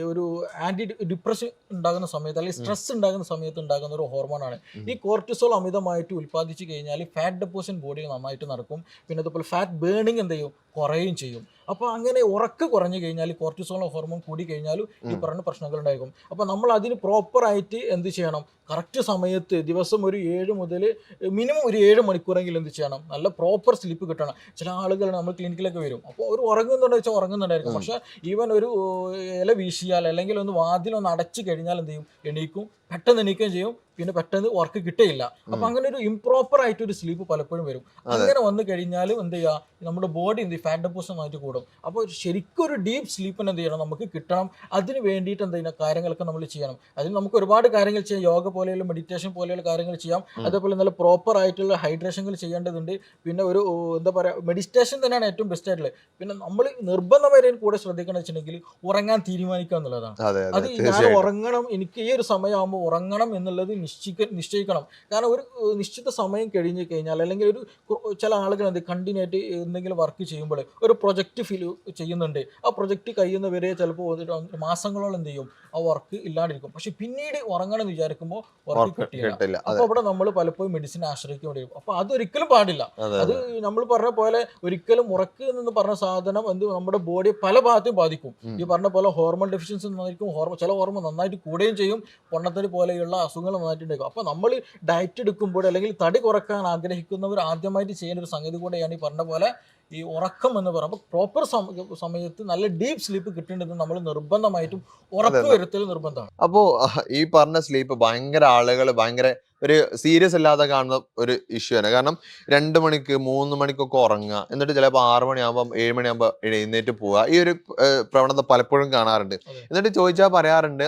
ഒരു ആന്റി ഡിപ്രഷൻ ഉണ്ടാകുന്ന സമയത്ത്, അല്ലെങ്കിൽ സ്ട്രെസ് ഉണ്ടാകുന്ന സമയത്ത് ഉണ്ടാകുന്ന ഒരു ഹോർമോണാണ്. ഈ കോർട്ടിസോൾ അമിതമായിട്ട് ഉൽപ്പാദിച്ചു കഴിഞ്ഞാൽ ഫാറ്റ് ഡെപ്പോസിഷൻ ബോഡിയിൽ നന്നായിട്ട് നടക്കും, പിന്നെ അതുപോലെ ഫാറ്റ് ബേണിംഗ് എന്ത് ചെയ്യും, കുറയുകയും ചെയ്യും. അപ്പോൾ അങ്ങനെ ഉറക്ക് കുറഞ്ഞു കഴിഞ്ഞാൽ, കോർട്ടിസോൾ ഹോർമോൺ കൂടി കഴിഞ്ഞാലും ഈ പറഞ്ഞ പ്രശ്നങ്ങൾ ഉണ്ടായിരിക്കും. അപ്പോൾ നമ്മൾ അതിന് പ്രോപ്പറായിട്ട് എന്ത് ചെയ്യണം, കറക്റ്റ് സമയത്ത് ദിവസം ഒരു 7 മുതൽ മിനിമം ഒരു 7 മണിക്കൂറെങ്കിലും എന്ത് ചെയ്യണം, നല്ല പ്രോപ്പർ സ്ലീപ്പ് കിട്ടണം. ചില ആളുകൾ നമ്മൾ ക്ലിനിക്കിലൊക്കെ വരും, അപ്പോൾ ഒരു ഉറങ്ങുന്നുണ്ടോ വെച്ചാൽ ഉറങ്ങുന്നുണ്ടായിരിക്കും, പക്ഷേ ഈവൻ ഒരു ഇല വീശിയാൽ അല്ലെങ്കിൽ ഒന്ന് വാതിലൊന്ന് അടച്ചു കഴിഞ്ഞാൽ എന്ത് ചെയ്യും, എണീക്കും, പെട്ടെന്ന് എണീക്കുകയും ചെയ്യും, പിന്നെ പെട്ടെന്ന് വർക്ക് കിട്ടിയില്ല. അപ്പൊ അങ്ങനെ ഒരു ഇംപ്രോപ്പർ ആയിട്ട് ഒരു സ്ലീപ്പ് പലപ്പോഴും വരും. അങ്ങനെ വന്നു കഴിഞ്ഞാലും എന്ത് ചെയ്യുക, നമ്മുടെ ബോഡി എന്ത് ചെയ്യും, ഫാറ്റ് ഡെപ്പോസിഷൻ ആയിട്ട് കൂടും. അപ്പോൾ ശരിക്കും ഒരു ഡീപ്പ് സ്ലീപ്പിന് എന്ത് ചെയ്യണം, നമുക്ക് കിട്ടണം. അതിന് വേണ്ടിയിട്ട് എന്ത് ചെയ്യുന്ന കാര്യങ്ങളൊക്കെ നമ്മൾ ചെയ്യണം. അതിന് നമുക്ക് ഒരുപാട് കാര്യങ്ങൾ ചെയ്യാം, യോഗ പോലെയുള്ള മെഡിറ്റേഷൻ പോലെയുള്ള കാര്യങ്ങൾ ചെയ്യാം. അതേപോലെ നല്ല പ്രോപ്പർ ആയിട്ടുള്ള ഹൈഡ്രേഷനുകൾ ചെയ്യേണ്ടതുണ്ട്. പിന്നെ ഒരു എന്താ പറയുക, മെഡിറ്റേഷൻ തന്നെയാണ് ഏറ്റവും ബെസ്റ്റ് ആയിട്ടുള്ളത്. പിന്നെ നമ്മൾ നിർബന്ധമായും കൂടെ ശ്രദ്ധിക്കണം വെച്ചിട്ടുണ്ടെങ്കിൽ ഉറങ്ങാൻ തീരുമാനിക്കുക എന്നുള്ളതാണ്. അത് ഞാൻ ഉറങ്ങണം, എനിക്ക് ഈ ഒരു സമയമാകുമ്പോൾ ഉറങ്ങണം എന്നുള്ളത് നിശ്ചയിക്കണം. കാരണം ഒരു നിശ്ചിത സമയം കഴിഞ്ഞ് കഴിഞ്ഞാൽ, അല്ലെങ്കിൽ ഒരു ചില ആളുകൾ എന്ത് കണ്ടിന്യൂ ആയിട്ട് എന്തെങ്കിലും വർക്ക് ചെയ്യുമ്പോൾ ഒരു പ്രൊജക്റ്റ് ഫീൽ ചെയ്യുന്നുണ്ട്, ആ പ്രൊജക്റ്റ് കഴിയുന്നവരെ ചിലപ്പോൾ മാസങ്ങളോളം എന്ത് ചെയ്യും, ആ വർക്ക് ഇല്ലാണ്ടിരിക്കും. പക്ഷെ പിന്നീട് ഉറങ്ങണം എന്ന് വിചാരിക്കുമ്പോൾ വർക്ക് കിട്ടില്ല. അപ്പോൾ അവിടെ നമ്മൾ പലപ്പോഴും മെഡിസിൻ ആശ്രയിക്കേണ്ടി വരും. അപ്പോൾ അതൊരിക്കലും പാടില്ല. അത് നമ്മൾ പറഞ്ഞ പോലെ ഒരിക്കലും ഉറക്ക് എന്ന് പറഞ്ഞ സാധനം എന്ത് നമ്മുടെ ബോഡിയെ പല ഭാഗത്തും ബാധിക്കും. ഈ പറഞ്ഞ പോലെ ഹോർമോൺ ഡെഫിഷ്യൻസി നന്നായിരിക്കും, ചില ഹോർമോൺ നന്നായിട്ട് കൂടുകയും ചെയ്യും, പൊണ്ണത്തടി പോലെയുള്ള അസുഖങ്ങൾ നന്നായിട്ടുണ്ടായിരിക്കും. അപ്പോൾ നമ്മൾ ഡയറ്റ് എടുക്കുമ്പോൾ അല്ലെങ്കിൽ തടി കുറക്കാൻ ആഗ്രഹിക്കുന്നവർ ആദ്യമായിട്ട് ചെയ്യേണ്ട ഒരു സംഗതി കൂടെയാണ് ഈ പറഞ്ഞ പോലെ ഈ ഉറക്കം എന്ന് പറയുമ്പോൾ പ്രോപ്പർ സമയത്ത് നല്ല ഡീപ്പ് സ്ലീപ്പ് കിട്ടേണ്ടത് നമ്മൾ നിർബന്ധമായിട്ടും ഉറപ്പ് വരുത്തൽ നിർബന്ധമാണ്. അപ്പോൾ ഈ പറഞ്ഞ സ്ലീപ്പ് ഭയങ്കര ആളുകൾ ഭയങ്കര ഒരു സീരിയസ് അല്ലാതെ കാണുന്ന ഒരു ഇഷ്യൂ ആണ്. കാരണം 2 മണിക്ക് 3 മണിക്കൊക്കെ ഉറങ്ങുക, എന്നിട്ട് ചിലപ്പോൾ 6 മണിയാകുമ്പോൾ 7 മണിയാകുമ്പോൾ എഴുന്നേറ്റ് പോവുക, ഈ ഒരു പ്രവണത പലപ്പോഴും കാണാറുണ്ട്. എന്നിട്ട് ചോദിച്ചാൽ പറയാറുണ്ട്,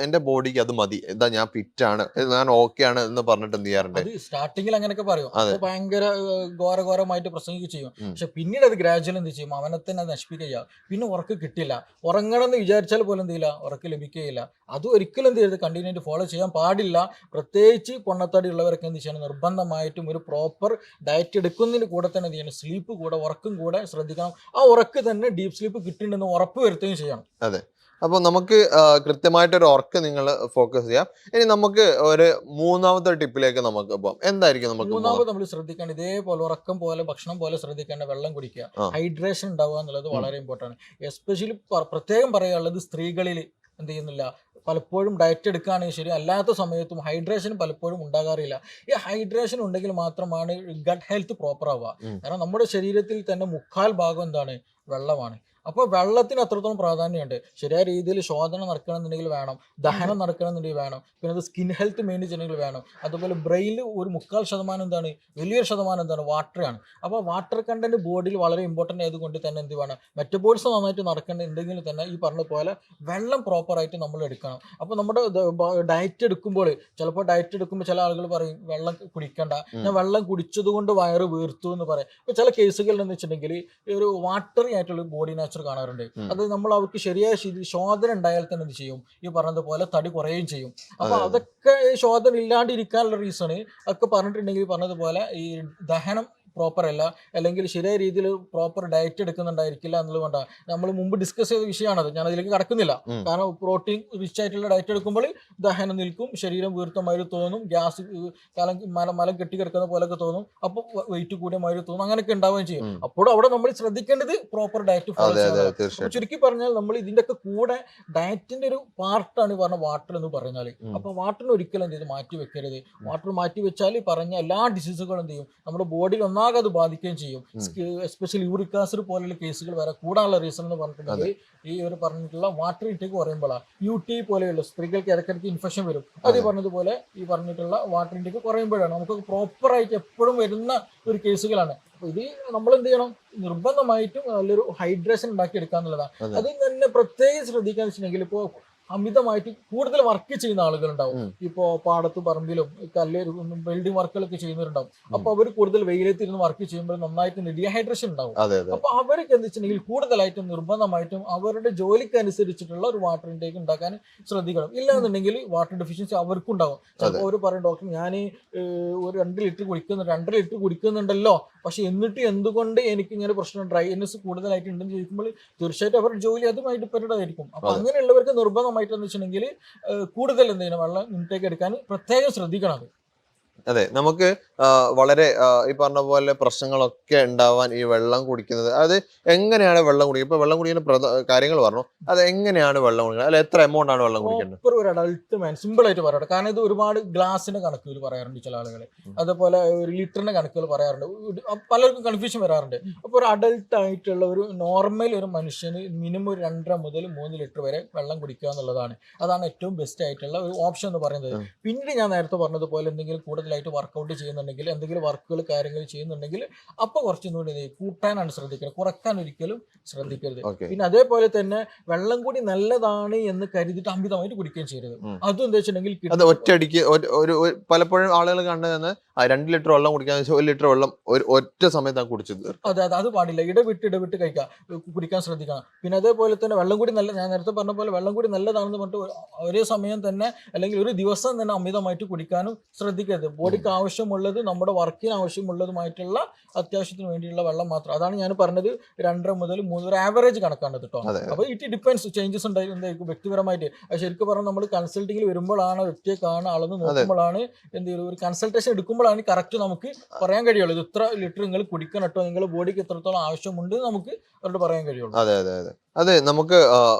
എന്റെ ബോഡിക്ക് അത് മതി, എന്താ ഞാൻ ഫിറ്റ് ആണ്, ഞാൻ ഓക്കെ ആണ് എന്ന് പറഞ്ഞിട്ട് എന്ത് ചെയ്യാറുണ്ട്. സ്റ്റാർട്ടിങ്ങിൽ അങ്ങനെയൊക്കെ പറയും, ഭയങ്കര ഘോരഘോരമായിട്ട് പ്രസംഗിക്കുക ചെയ്യും. പക്ഷെ പിന്നീട് അത് ഗ്രാജുവൽ എന്ത് ചെയ്യും, അവനെ തന്നെ അത് നശിപ്പിക്കുക. പിന്നെ ഉറക്ക് കിട്ടില്ല, ഉറങ്ങണം എന്ന് വിചാരിച്ചാൽ പോലും എന്ത് ചെയ്യില്ല, ഉറക്ക് ലഭിക്കുകയില്ല. അത് ഒരിക്കലും എന്ത് ചെയ്യരുത്, കണ്ടിന്യൂ ആയിട്ട് ഫോളോ ചെയ്യാൻ പാടില്ല. പ്രത്യേകിച്ച് പൊണ്ണത്തടി ഉള്ളവരൊക്കെ എന്ത് ചെയ്യണം, നിർബന്ധമായിട്ടും ഒരു പ്രോപ്പർ ഡയറ്റ് എടുക്കുന്നതിന് കൂടെ തന്നെ എന്ത് ചെയ്യണം, സ്ലീപ്പ് കൂടെ ഉറക്കും കൂടെ ശ്രദ്ധിക്കണം. ആ ഉറക്ക് തന്നെ ഡീപ്പ് സ്ലീപ്പ് കിട്ടുന്നുണ്ടെന്ന് ഉറപ്പ് വരുത്തുകയും ചെയ്യണം. അതെ. അപ്പോൾ നമുക്ക് കൃത്യമായിട്ടൊരു ഉറക്ക് നിങ്ങൾ ഫോക്കസ് ചെയ്യാം. ഇനി നമുക്ക് ഒരു മൂന്നാമത്തെ ടിപ്പിലേക്ക് നമുക്ക് പോകാം. എന്തായിരിക്കും നമുക്ക് മൂന്നാമത് നമ്മൾ ശ്രദ്ധിക്കേണ്ട, ഇതേപോലെ ഉറക്കം പോലെ ഭക്ഷണം പോലെ ശ്രദ്ധിക്കേണ്ട, വെള്ളം കുടിക്കുക, ഹൈഡ്രേഷൻ ഉണ്ടാവുക എന്നുള്ളത് വളരെ ഇമ്പോർട്ടൻ്റ് ആണ്. എസ്പെഷ്യലി പ്രത്യേകം പറയാനുള്ളത് സ്ത്രീകളിൽ എന്ത് ചെയ്യുന്നില്ല, പലപ്പോഴും ഡയറ്റ് എടുക്കുകയാണെങ്കിൽ ശരി, അല്ലാത്ത സമയത്തും ഹൈഡ്രേഷൻ പലപ്പോഴും ഉണ്ടാകാറില്ല. ഈ ഹൈഡ്രേഷൻ ഉണ്ടെങ്കിൽ മാത്രമാണ് ഗട്ട് ഹെൽത്ത് പ്രോപ്പർ ആവുക. കാരണം നമ്മുടെ ശരീരത്തിൽ തന്നെ 3/4 ഭാഗം എന്താണ്, വെള്ളമാണ്. അപ്പോൾ വെള്ളത്തിന് അത്രത്തോളം പ്രാധാന്യമുണ്ട്. ശരിയായ രീതിയിൽ ശോധന നടക്കണമെന്നുണ്ടെങ്കിൽ വേണം, ദഹനം നടക്കണമെന്നുണ്ടെങ്കിൽ വേണം, പിന്നെ അത് സ്കിൻ ഹെൽത്ത് മെയിൻറ്റെയിൻ ചെയ്യണമെങ്കിൽ വേണം. അതുപോലെ ബ്രെയിനിൽ ഒരു 3/4% എന്താണ്, വലിയൊരു ശതമാനം എന്താണ്, വാട്ടറാണ്. അപ്പോൾ വാട്ടർ കണ്ടന്റ് ബോഡിയിൽ വളരെ ഇമ്പോർട്ടൻ്റ് ആയതുകൊണ്ട് തന്നെ എന്ത് വേണം, മെറ്റബോളിസം നന്നായിട്ട് നടക്കേണ്ടതുണ്ടെങ്കിൽ തന്നെ ഈ പറഞ്ഞ പോലെ വെള്ളം പ്രോപ്പറായിട്ട് നമ്മൾ എടുക്കണം. അപ്പോൾ നമ്മുടെ ഡയറ്റ് എടുക്കുമ്പോൾ ചിലപ്പോൾ ഡയറ്റ് എടുക്കുമ്പോൾ ചില ആളുകൾ പറയും വെള്ളം കുടിക്കണ്ട, ഞാൻ വെള്ളം കുടിച്ചത് കൊണ്ട് വയറ് വീർത്തു എന്ന് പറയും. ഇപ്പോൾ ചില കേസുകളിൽ എന്ന് വെച്ചിട്ടുണ്ടെങ്കിൽ ഒരു വാട്ടറി ആയിട്ടുള്ള ബോഡി നാച്ചർ കാണാറുണ്ട്. അത് നമ്മൾ അവർക്ക് ശരിയായ ശോധന ഉണ്ടായാൽ തന്നെ എന്ത് ചെയ്യും, ഈ പറഞ്ഞതുപോലെ തടി കുറയുകയും ചെയ്യും. അപ്പോൾ അതൊക്കെ ശോധന ഇല്ലാണ്ടിരിക്കാനുള്ള റീസണ് ഒക്കെ പറഞ്ഞിട്ടുണ്ടെങ്കിൽ പറഞ്ഞതുപോലെ ഈ ദഹനം പ്രോപ്പർ അല്ല, അല്ലെങ്കിൽ ശരിയായ രീതിയിൽ പ്രോപ്പർ ഡയറ്റ് എടുക്കുന്നുണ്ടായിരിക്കില്ല എന്നുള്ളതുകൊണ്ടാണ്. നമ്മൾ മുമ്പ് ഡിസ്കസ് ചെയ്ത വിഷയമാണത്, ഞാൻ അതിലേക്ക് കടക്കുന്നില്ല. കാരണം പ്രോട്ടീൻ റിച്ച് ആയിട്ടുള്ള ഡയറ്റ് എടുക്കുമ്പോൾ ദഹനം നിൽക്കും, ശരീരം വീർത്തമാതിരി തോന്നും, ഗ്യാസ് മലം കെട്ടിക്കിടക്കുന്ന പോലെയൊക്കെ തോന്നും, അപ്പോൾ വെയിറ്റ് കൂടിയ മാതിരി തോന്നും, അങ്ങനെയൊക്കെ ഉണ്ടാവുകയും ചെയ്യും. അപ്പോൾ അവിടെ നമ്മൾ ശ്രദ്ധിക്കേണ്ടത് പ്രോപ്പർ ഡയറ്റ് ഫോളോ ചെയ്യുക. ചുരുക്കി പറഞ്ഞാൽ നമ്മൾ ഇതിന്റെ ഒക്കെ കൂടെ ഡയറ്റിന്റെ ഒരു പാർട്ടാണ് പറഞ്ഞ വാട്ടർ എന്ന് പറഞ്ഞാൽ. അപ്പൊ വാട്ടറിന് ഒരിക്കലും എന്ത് ചെയ്ത് മാറ്റി വെക്കരുത്. വാട്ടർ മാറ്റി വെച്ചാൽ പറഞ്ഞ എല്ലാ ഡിസീസുകളും എന്ത് ചെയ്യും, നമ്മുടെ ബോഡിയിൽ ഒന്നാകെ അത് ബാധിക്കുകയും ചെയ്യും. എസ്പെഷ്യലി യൂറിക് ആസിഡ് പോലുള്ള കേസുകൾ വരെ കൂടാനുള്ള റീസൺ എന്ന് പറഞ്ഞിട്ടുണ്ടെങ്കിൽ ഈ ഒരു പറഞ്ഞിട്ടുള്ള വാട്ടർ ഇൻടേക്ക് കുറയുമ്പോഴാണ്. UTI പോലെയുള്ള സ്ത്രീകൾക്ക് ഇടയ്ക്കിടയ്ക്ക് ഇൻഫെക്ഷൻ വരും. അത് ഈ പറഞ്ഞതുപോലെ ഈ പറഞ്ഞിട്ടുള്ള വാട്ടർ ഇൻടേക്ക് കുറയുമ്പോഴാണ് നമുക്ക് പ്രോപ്പറായിട്ട് എപ്പോഴും വരുന്ന ഒരു കേസുകളാണ്. അപ്പൊ ഇത് നമ്മൾ എന്ത് ചെയ്യണം, നിർബന്ധമായിട്ടും നല്ലൊരു ഹൈഡ്രേഷൻ ഉണ്ടാക്കി എടുക്കുക എന്നുള്ളതാണ്. അത് തന്നെ പ്രത്യേകം ശ്രദ്ധിക്കാന്ന് വെച്ചിട്ടുണ്ടെങ്കിൽ ഇപ്പോൾ അമിതമായിട്ട് കൂടുതൽ വർക്ക് ചെയ്യുന്ന ആളുകളുണ്ടാവും. ഇപ്പോൾ പാടത്ത് പറമ്പിലും ബിൽഡിംഗ് വർക്കുകളൊക്കെ ചെയ്യുന്നവരുണ്ടാവും. അപ്പൊ അവർ കൂടുതൽ വെയിലത്തിരുന്ന് വർക്ക് ചെയ്യുമ്പോൾ നന്നായിട്ട് ഡീഹൈഡ്രേഷൻ ഉണ്ടാവും. അപ്പൊ അവർക്ക് എന്താ വെച്ചിട്ടുണ്ടെങ്കിൽ കൂടുതലായിട്ടും നിർബന്ധമായിട്ടും അവരുടെ ജോലിക്ക് അനുസരിച്ചിട്ടുള്ള ഒരു വാട്ടർ ഇൻടേക്ക് ഉണ്ടാക്കാൻ ശ്രദ്ധിക്കണം. ഇല്ലാന്നുണ്ടെങ്കിൽ വാട്ടർ ഡെഫിഷ്യൻസി അവർക്കും ഉണ്ടാവും. ചിലപ്പോൾ അവർ പറയും, ഡോക്ടർ ഞാൻ ഒരു 2 ലിറ്റർ കുടിക്കുന്നുണ്ട്, 2.5 ലിറ്റർ കുടിക്കുന്നുണ്ടല്ലോ, പക്ഷെ എന്നിട്ട് എന്തുകൊണ്ട് എനിക്ക് ഇങ്ങനെ പ്രശ്നം ഡ്രൈനെസ് കൂടുതലായിട്ട് ഉണ്ടെന്ന് ചോദിക്കുമ്പോൾ തീർച്ചയായിട്ടും അവരുടെ ജോലി അതുമായി ഡിപ്പെൻഡ് ആയിരിക്കും. അപ്പൊ അങ്ങനെയുള്ളവർക്ക് നിർബന്ധമായിട്ട് എന്ന് വെച്ചിട്ടുണ്ടെങ്കിൽ കൂടുതൽ എന്ത് ചെയ്യണം, വെള്ളം ഇൻടേക്ക് എടുക്കാൻ പ്രത്യേകം ശ്രദ്ധിക്കണം. അതെ, നമുക്ക് വളരെ ഈ പറഞ്ഞ പോലെ പ്രശ്നങ്ങളൊക്കെ ഉണ്ടാവാൻ ഈ വെള്ളം കുടിക്കുന്നത്, അത് എങ്ങനെയാണ് വെള്ളം കുടിക്കുക, ഇപ്പൊ വെള്ളം കുടിക്കുന്ന കാര്യങ്ങൾ പറഞ്ഞു, അത് എങ്ങനെയാണ് വെള്ളം കുടിക്കുന്നത്, അല്ല എത്ര എമൗണ്ട് ആണ് വെള്ളം കുടിക്കേണ്ടത്? ഒരു അഡൾട്ട് മാൻ സിമ്പിൾ ആയിട്ട് പറയട്ടെ, കാരണം ഇത് ഒരുപാട് ഗ്ലാസിന്റെ കണക്കുകൾ പറയാറുണ്ട് ചില ആളുകൾ, അതുപോലെ ഒരു ലിറ്ററിന്റെ കണക്കുകൾ പറയാറുണ്ട്, പലർക്കും കൺഫ്യൂഷൻ വരാറുണ്ട്. അപ്പോൾ ഒരു അഡൾട്ട് ആയിട്ടുള്ള ഒരു നോർമൽ ഒരു മനുഷ്യന് മിനിമം ഒരു 2.5 മുതൽ 3 ലിറ്റർ വരെ വെള്ളം കുടിക്കുക എന്നുള്ളതാണ്. അതാണ് ഏറ്റവും ബെസ്റ്റ് ആയിട്ടുള്ള ഒരു ഓപ്ഷൻ എന്ന് പറയുന്നത്. പിന്നീട് ഞാൻ നേരത്തെ പറഞ്ഞതുപോലെ എന്തെങ്കിലും കൂടുതലായിട്ട് വർക്കൗട്ട് ചെയ്യുന്നുണ്ടെങ്കിൽ, എന്തെങ്കിലും വർക്കുകൾ കാര്യങ്ങൾ ചെയ്യുന്നുണ്ടെങ്കിൽ അപ്പോൾ കുറച്ചും കൂടി കൂട്ടാനാണ് ശ്രദ്ധിക്കുന്നത്, കുറക്കാൻ ഒരിക്കലും ശ്രദ്ധിക്കരുത്. പിന്നെ അതേപോലെ തന്നെ വെള്ളം കൂടി നല്ലതാണ് എന്ന് കരുതിയിട്ട് അമിതമായിട്ട് കുടിക്കുകയും ചെയ്യരുത്. അതും എന്താ വെച്ചിട്ടുണ്ടെങ്കിൽ ഒറ്റയടിക്ക് പലപ്പോഴും ആളുകൾ കണ്ടതെന്ന് 2 ലിറ്റർ വെള്ളം കുടിക്കാൻ 1 ലിറ്റർ വെള്ളം ഒറ്റ സമയത്താണ് കുടിച്ചത്. അതെ, അത് പാടില്ല. ഇടവിട്ട് കുടിക്കാൻ ശ്രദ്ധിക്കണം. പിന്നെ അതേപോലെ തന്നെ വെള്ളം കൂടി ഞാൻ നേരത്തെ പറഞ്ഞ പോലെ വെള്ളം കൂടി നല്ലതാണെന്ന് പറഞ്ഞിട്ട് ഒരേ സമയം തന്നെ അല്ലെങ്കിൽ ഒരു ദിവസം തന്നെ അമിതമായിട്ട് കുടിക്കാനും ശ്രദ്ധിക്കരുത്. ബോഡിക്ക് ആവശ്യമുള്ളത്, നമ്മുടെ വർക്കിന് ആവശ്യമുള്ളതുമായിട്ടുള്ള അത്യാവശ്യത്തിന് വേണ്ടിയുള്ള വെള്ളം മാത്രം. അതാണ് ഞാൻ പറഞ്ഞത്, 2.5 മുതൽ 3 ഒരു ആവറേജ് കണക്കാണ് കേട്ടോ. അപ്പൊ ഇറ്റ് ഡിപ്പെൻസ്, ചേഞ്ചസ് ഉണ്ടായിരിക്കും വ്യക്തിപരമായിട്ട്. ശരിക്കും പറഞ്ഞാൽ നമ്മൾ കൺസൾട്ടിങ്ങിൽ വരുമ്പോഴാണ്, വ്യക്തിയെക്കാണ് അളന്ന് നോക്കുമ്പോഴാണ് എന്തെങ്കിലും ഒരു കൺസൾട്ടേഷൻ എടുക്കുമ്പോഴാണ് കറക്റ്റ് നമുക്ക് പറയാൻ കഴിയുള്ളൂ. ഇത് ഇത്ര ലിറ്റർ നിങ്ങൾ കുടിക്കണം കേട്ടോ, നിങ്ങളുടെ ബോഡിക്ക് എത്രത്തോളം ആവശ്യമുണ്ട് നമുക്ക് അവരോട് പറയാൻ കഴിയുള്ളൂ. അതെ, നമുക്ക്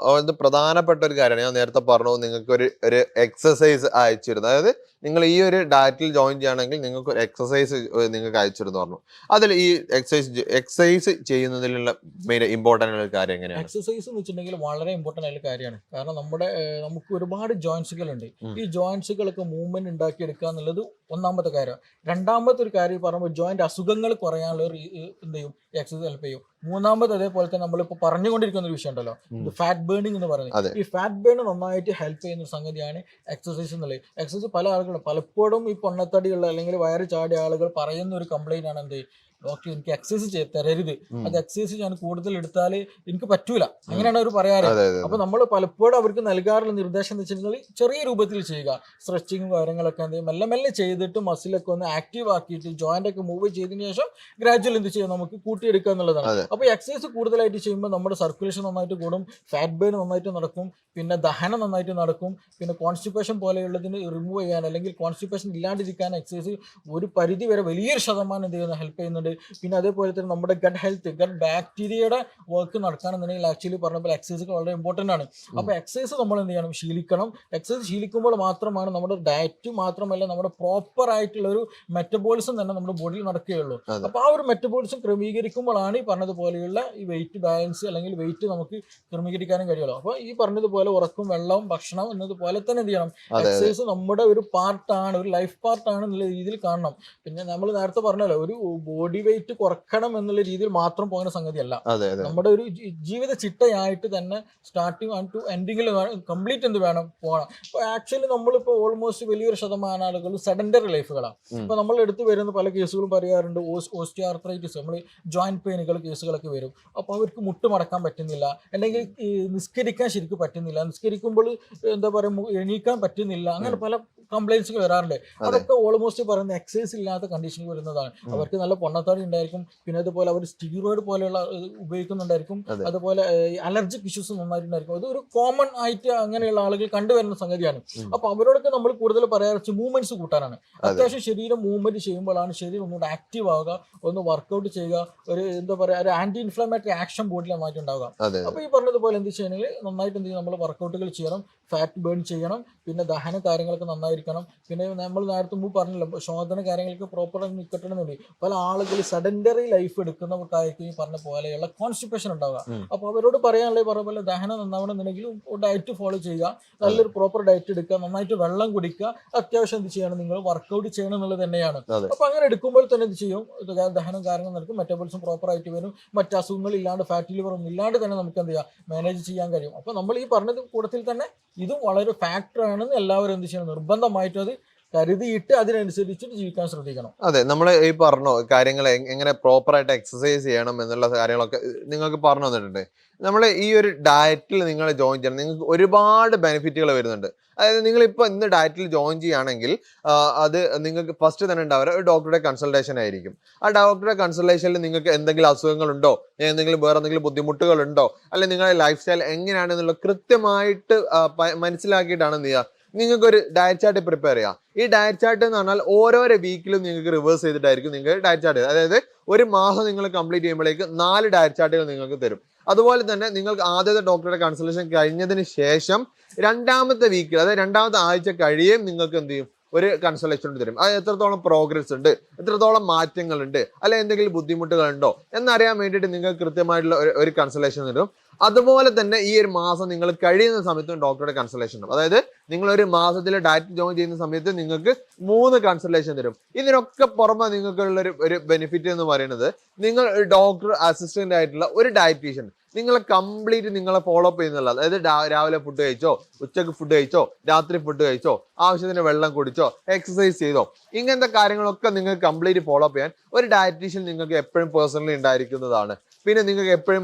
പ്രധാനപ്പെട്ട ഒരു കാര്യമാണ്. ഞാൻ നേരത്തെ പറഞ്ഞു, നിങ്ങൾക്ക് ഒരു എക്സസൈസ് അയച്ചിരുന്നു. അതായത് നിങ്ങൾ ഈ ഒരു ഡയറ്റിൽ ജോയിൻ ചെയ്യുകയാണെങ്കിൽ നിങ്ങൾക്ക് ഒരു എക്സസൈസ് നിങ്ങൾക്ക് അയച്ചിരുന്നു പറഞ്ഞു. അതിൽ ഈ എക്സസൈസ് ചെയ്യുന്നതിലുള്ള മെയിൻ ഇമ്പോർട്ടൻ്റ് ആയ കാര്യം എങ്ങനെയാണ്? എക്സസൈസ് എന്ന് വെച്ചിട്ടുണ്ടെങ്കിൽ വളരെ ഇമ്പോർട്ടൻ്റ് ആയ കാര്യമാണ്. കാരണം നമുക്ക് ഒരുപാട് ജോയിൻസുകൾ ഉണ്ട്. ഈ ജോയിൻസുകളൊക്കെ മൂവ്മെന്റ് ഉണ്ടാക്കിയെടുക്കുക എന്നുള്ളത് ഒന്നാമത്തെ കാര്യം. രണ്ടാമത്തെ ഒരു കാര്യം പറയുമ്പോൾ ജോയിന്റ് അസുഖങ്ങൾ കുറയാനുള്ള എന്ത് ചെയ്യും, എക്സസൈസ് ഹെൽപ്പ് ചെയ്യും. മൂന്നാമത് അതേപോലെ തന്നെ നമ്മളിപ്പോൾ പറഞ്ഞുകൊണ്ടിരിക്കുന്ന ഒരു വിഷയം ഉണ്ടല്ലോ, ഫാറ്റ് ബേണിംഗ് എന്ന് പറയുന്നത്. ഈ ഫാറ്റ് ബേൺ നന്നായിട്ട് ഹെൽപ്പ് ചെയ്യുന്ന ഒരു സംഗതിയാണ് എക്സസൈസ് എന്നുള്ളത്. എക്സസൈസ് പല ആളുകളും പലപ്പോഴും ഈ പൊണ്ണത്തടിയുള്ള അല്ലെങ്കിൽ വയറ് ചാടിയ ആളുകൾ പറയുന്ന ഒരു കംപ്ലൈന്റ് ആണ് എന്ത്, ഡോക്ടർ എനിക്ക് എക്സസൈസ് തരരുത്, അത് എക്സസൈസ് ഞാൻ കൂടുതൽ എടുത്താൽ എനിക്ക് പറ്റൂല, അങ്ങനെയാണ് അവർ പറയാറ്. അപ്പൊ നമ്മൾ പലപ്പോഴും അവർക്ക് നൽകാറുള്ള നിർദ്ദേശം എന്ന് വെച്ചിട്ടുണ്ടെങ്കിൽ ചെറിയ രൂപത്തിൽ ചെയ്യുക, സ്ട്രെച്ചിങ്ങും കാര്യങ്ങളൊക്കെ എന്ത് ചെയ്യും മെല്ലെ മെല്ലെ ചെയ്തിട്ട് മസിലൊക്കെ ഒന്ന് ആക്റ്റീവ് ആക്കിയിട്ട് ജോയിന്റ് ഒക്കെ മൂവ് ചെയ്തതിനു ശേഷം ഗ്രാജുവൽ എന്ത് ചെയ്യാം, നമുക്ക് കൂട്ടിയെടുക്കുക എന്നുള്ളതാണ്. അപ്പൊ എക്സസൈസ് കൂടുതലായിട്ട് ചെയ്യുമ്പോൾ നമ്മുടെ സർക്കുലേഷൻ നന്നായിട്ട് കൂടും, ഫാറ്റ് ബേൺ നന്നായിട്ട് നടക്കും, പിന്നെ ദഹനം നന്നായിട്ട് നടക്കും, പിന്നെ കോൺസ്റ്റിപ്പേഷൻ പോലെയുള്ളതിന് റിമൂവ് ചെയ്യാൻ അല്ലെങ്കിൽ കോൺസ്റ്റിപ്പേഷൻ ഇല്ലാണ്ടിരിക്കാൻ എക്സസൈസ് ഒരു പരിധി വരെ വലിയൊരു ശതമാനം എന്ത് ചെയ്യുന്ന ഹെൽപ്പ് ചെയ്യുന്നുണ്ട്. പിന്നെ അതേപോലെ തന്നെ നമ്മുടെ ഗട്ട് ഹെൽത്ത്, ഗട്ട് ബാക്ടീരിയയുടെ വർക്ക് നടക്കുകയാണെന്നുണ്ടെങ്കിൽ ആക്ച്വലി പറഞ്ഞപ്പോൾ എക്സസൈസ് വളരെ ഇമ്പോർട്ടൻ്റ് ആണ്. അപ്പോൾ എക്സസൈസ് നമ്മൾ എന്ത് ചെയ്യണം, ശീലിക്കണം. എക്സസൈസ് ശീലിക്കുമ്പോൾ മാത്രമാണ് നമ്മുടെ ഡയറ്റ് മാത്രമല്ല നമ്മുടെ പ്രോപ്പർ ആയിട്ടുള്ള ഒരു മെറ്റബോളിസം തന്നെ നമ്മുടെ ബോഡിയിൽ നടക്കുകയുള്ളൂ. അപ്പോൾ ആ ഒരു മെറ്റബോളിസം ക്രമീകരിക്കുമ്പോഴാണ് ഈ പറഞ്ഞതുപോലെയുള്ള ഈ വെയിറ്റ് ബാലൻസ് അല്ലെങ്കിൽ വെയിറ്റ് നമുക്ക് ക്രമീകരിക്കാനും കഴിയുള്ളൂ. അപ്പോൾ ഈ പറഞ്ഞതുപോലെ ഉറക്കും, വെള്ളവും, ഭക്ഷണം എന്നതുപോലെ തന്നെ എന്ത് ചെയ്യണം, എക്സസൈസ് നമ്മുടെ ഒരു പാർട്ടാണ്, ഒരു ലൈഫ് പാർട്ടാണ് എന്നുള്ള രീതിയിൽ കാണണം. പിന്നെ നമ്മൾ നേരത്തെ പറഞ്ഞല്ലോ, ഒരു ബോഡി വെയിറ്റ് കുറക്കണം എന്നുള്ള രീതിയിൽ മാത്രം പോകുന്ന സംഗതിയല്ല, നമ്മുടെ ഒരു ജീവിത ചിട്ടയായിട്ട് തന്നെ സ്റ്റാർട്ടിങ് ടു എൻഡിങ്ങിൽ കംപ്ലീറ്റ് എന്ത് വേണം പോകണം. അപ്പോൾ ആക്ച്വലി നമ്മളിപ്പോൾ ഓൾമോസ്റ്റ് വലിയൊരു ശതമാനം ആളുകൾ സെഡൻഡറി ലൈഫുകളാണ്. ഇപ്പോൾ നമ്മൾ എടുത്തു വരുന്ന പല കേസുകളും പറയാറുണ്ട്, ഓസ്റ്റിയോആർത്രൈറ്റിസ്, നമ്മൾ ജോയിന്റ് പെയിനുകൾ കേസുകളൊക്കെ വരും. അപ്പോൾ അവർക്ക് മുട്ട് മടക്കാൻ പറ്റുന്നില്ല, അല്ലെങ്കിൽ നിസ്കരിക്കാൻ ശരിക്കും പറ്റുന്നില്ല, നിസ്കരിക്കുമ്പോൾ എന്താ പറയുക എണീക്കാൻ പറ്റുന്നില്ല, അങ്ങനെ പല കംപ്ലൈൻസുകൾ വരാറുണ്ട്. അതൊക്കെ ഓൾമോസ്റ്റ് പറയുന്ന എക്സസൈസ് ഇല്ലാത്ത കണ്ടീഷനിൽ വരുന്നതാണ്. അവർക്ക് നല്ല പൊണ്ണത്താടി ഉണ്ടായിരിക്കും, പിന്നെ അതുപോലെ അവർ സ്റ്റീറോയിഡ് പോലെയുള്ള ഉപയോഗിക്കുന്നുണ്ടായിരിക്കും, അതുപോലെ അലർജിക് ഇഷ്യൂസ് നന്നായിട്ടുണ്ടായിരിക്കും. അത് ഒരു കോമൺ ആയിട്ട് അങ്ങനെയുള്ള ആളുകൾ കണ്ടുവരുന്ന സംഗതിയാണ്. അപ്പോൾ അവരോടൊക്കെ നമ്മൾ കൂടുതൽ പറയാറ് മൂവ്മെന്റ്സ് കൂട്ടാനാണ്. അത്യാവശ്യം ശരീരം മൂവ്മെന്റ് ചെയ്യുമ്പോഴാണ് ശരീരം ഒന്നുകൂടെ ആക്റ്റീവ് ആവുക, ഒന്ന് വർക്കൗട്ട് ചെയ്യുക, ഒരു എന്താ പറയുക ഒരു ആന്റി ഇൻഫ്ലമേറ്ററി ആക്ഷൻ ബോഡിയിൽ നന്നായിട്ട് ഉണ്ടാവുക. അപ്പോൾ ഈ പറഞ്ഞതുപോലെ എന്ത് ചെയ്യണമെങ്കിൽ നന്നായിട്ട് എന്ത് ചെയ്യും, നമ്മൾ വർക്കൗട്ടുകൾ ചെയ്യണം, ഫാറ്റ് ബേൺ ചെയ്യണം, പിന്നെ ദഹന കാര്യങ്ങളൊക്കെ നന്നായിരിക്കണം. പിന്നെ നമ്മൾ നേരത്തെ മുമ്പ് പറഞ്ഞല്ലോ, ശോധന കാര്യങ്ങൾക്ക് പ്രോപ്പറായി നിൽക്കണമെന്നുണ്ട്. പല ആളുകൾ സെഡൻഡറി ലൈഫ് എടുക്കുന്നവർക്കായിരിക്കും ഈ പറഞ്ഞ പോലെയുള്ള കോൺസ്റ്റിപ്പേഷൻ ഉണ്ടാവുക. അപ്പോൾ അവരോട് പറയാനുള്ളത് പറഞ്ഞ പോലെ ദഹനം നന്നാവണമെന്നുണ്ടെങ്കിൽ ഡയറ്റ് ഫോളോ ചെയ്യുക, നല്ലൊരു പ്രോപ്പർ ഡയറ്റ് എടുക്കുക, നന്നായിട്ട് വെള്ളം കുടിക്കുക, അത്യാവശ്യം എന്ത് ചെയ്യണം, നിങ്ങൾ വർക്കൗട്ട് ചെയ്യണം എന്നുള്ളത് തന്നെയാണ്. അപ്പോൾ അങ്ങനെ എടുക്കുമ്പോൾ തന്നെ എന്ത് ചെയ്യും, ദഹനം കാര്യങ്ങൾ നടക്കും, മെറ്റബോളിസം പ്രോപ്പർ ആയിട്ട് വരും, മറ്റ് അസുഖങ്ങൾ ഇല്ലാണ്ട് ഫാറ്റ് ലിവർ ഒന്നും ഇല്ലാണ്ട് തന്നെ നമുക്ക് എന്ത് ചെയ്യാം, മാനേജ് ചെയ്യാൻ കഴിയും. അപ്പോൾ നമ്മൾ ഈ പറഞ്ഞത് കൂട്ടത്തിൽ തന്നെ ഇതും വളരെ ഫാക്ടറാണെന്ന് എല്ലാവരും എന്ത് ചെയ്യണം, നിർബന്ധമായിട്ടും അത് കരുതിയിട്ട് അതിനനുസരിച്ചിട്ട് ജീവിക്കാൻ ശ്രദ്ധിക്കണം. അതെ, നമ്മൾ ഈ പറഞ്ഞ കാര്യങ്ങൾ എങ്ങനെ പ്രോപ്പറായിട്ട് എക്സസൈസ് ചെയ്യണം എന്നുള്ള കാര്യങ്ങളൊക്കെ നിങ്ങൾക്ക് പറഞ്ഞു തന്നിട്ടുണ്ട്. നമ്മൾ ഈ ഒരു ഡയറ്റിൽ നിങ്ങൾ ജോയിൻ ചെയ്യണം, നിങ്ങൾക്ക് ഒരുപാട് ബെനിഫിറ്റുകൾ വരുന്നുണ്ട്. അതായത് നിങ്ങളിപ്പോൾ ഇന്ന് ഡയറ്റിൽ ജോയിൻ ചെയ്യുകയാണെങ്കിൽ അത് നിങ്ങൾക്ക് ഫസ്റ്റ് തന്നെ ഉണ്ടാവുക ഒരു ഡോക്ടറുടെ കൺസൾട്ടേഷൻ ആയിരിക്കും. ആ ഡോക്ടറുടെ കൺസൾട്ടേഷനിൽ നിങ്ങൾക്ക് എന്തെങ്കിലും അസുഖങ്ങളുണ്ടോ, വേറെ എന്തെങ്കിലും ബുദ്ധിമുട്ടുകളുണ്ടോ, അല്ലെങ്കിൽ നിങ്ങളുടെ ലൈഫ് സ്റ്റൈൽ എങ്ങനെയാണെന്നുള്ള കൃത്യമായിട്ട് മനസ്സിലാക്കിയിട്ടാണ് എന്ത് ചെയ്യുക, നിങ്ങൾക്കൊരു ഡയറ്റ് ചാർട്ട് പ്രിപ്പയർ ചെയ്യാം. ഈ ഡയറ്റ് ചാർട്ട് എന്ന് പറഞ്ഞാൽ ഓരോരോ വീക്കിലും നിങ്ങൾക്ക് റിവേഴ്സ് ചെയ്തിട്ടായിരിക്കും നിങ്ങൾക്ക് ഡയറ്റ് ചാർട്ട്. അതായത് ഒരു മാസം നിങ്ങൾ കംപ്ലീറ്റ് ചെയ്യുമ്പോഴേക്ക് 4 ഡയറ്റ് ചാർട്ടുകൾ നിങ്ങൾക്ക് തരും. അതുപോലെ തന്നെ നിങ്ങൾക്ക് ആദ്യത്തെ ഡോക്ടറുടെ കൺസൾട്ടേഷൻ കഴിഞ്ഞതിന് ശേഷം രണ്ടാമത്തെ വീക്കിൽ, അതായത് രണ്ടാമത്തെ ആഴ്ച കഴിയും നിങ്ങൾക്ക് എന്ത് ചെയ്യും, ഒരു കൺസൾട്ടേഷൻ തരും. അത് എത്രത്തോളം പ്രോഗ്രസ് ഉണ്ട്, എത്രത്തോളം മാറ്റങ്ങളുണ്ട്, അല്ലെ എന്തെങ്കിലും ബുദ്ധിമുട്ടുകളുണ്ടോ എന്നറിയാൻ വേണ്ടിയിട്ട് നിങ്ങൾക്ക് കൃത്യമായിട്ടുള്ള ഒരു കൺസൾട്ടേഷൻ തരും. അതുപോലെ തന്നെ ഈ ഒരു മാസം നിങ്ങൾ കഴിയുന്ന സമയത്തും ഡോക്ടറുടെ കൺസൾട്ടേഷൻ തരും. അതായത് നിങ്ങൾ ഒരു മാസത്തിൽ ഡയറ്റ് ജോയിൻ ചെയ്യുന്ന സമയത്ത് നിങ്ങൾക്ക് 3 കൺസൾട്ടേഷൻ തരും. ഇതിനൊക്കെ പുറമെ നിങ്ങൾക്കുള്ള ഒരു ബെനിഫിറ്റ് എന്ന് പറയുന്നത്, നിങ്ങൾ ഡോക്ടർ അസിസ്റ്റന്റ് ആയിട്ടുള്ള ഒരു ഡയറ്റീഷ്യൻ നിങ്ങളെ കംപ്ലീറ്റ് നിങ്ങളെ ഫോളോ അപ്പ് ചെയ്യുന്നില്ല. അതായത് രാവിലെ ഫുഡ് കഴിച്ചോ, ഉച്ചക്ക് ഫുഡ് കഴിച്ചോ, രാത്രി ഫുഡ് കഴിച്ചോ, ആവശ്യത്തിന് വെള്ളം കുടിച്ചോ, എക്സസൈസ് ചെയ്തോ, ഇങ്ങനത്തെ കാര്യങ്ങളൊക്കെ നിങ്ങൾക്ക് കംപ്ലീറ്റ് ഫോളോ അപ്പ് ചെയ്യാൻ ഒരു ഡയറ്റീഷ്യൻ നിങ്ങൾക്ക് എപ്പോഴും പേഴ്സണലി ഉണ്ടായിരിക്കുന്നതാണ്. പിന്നെ നിങ്ങൾക്ക് എപ്പോഴും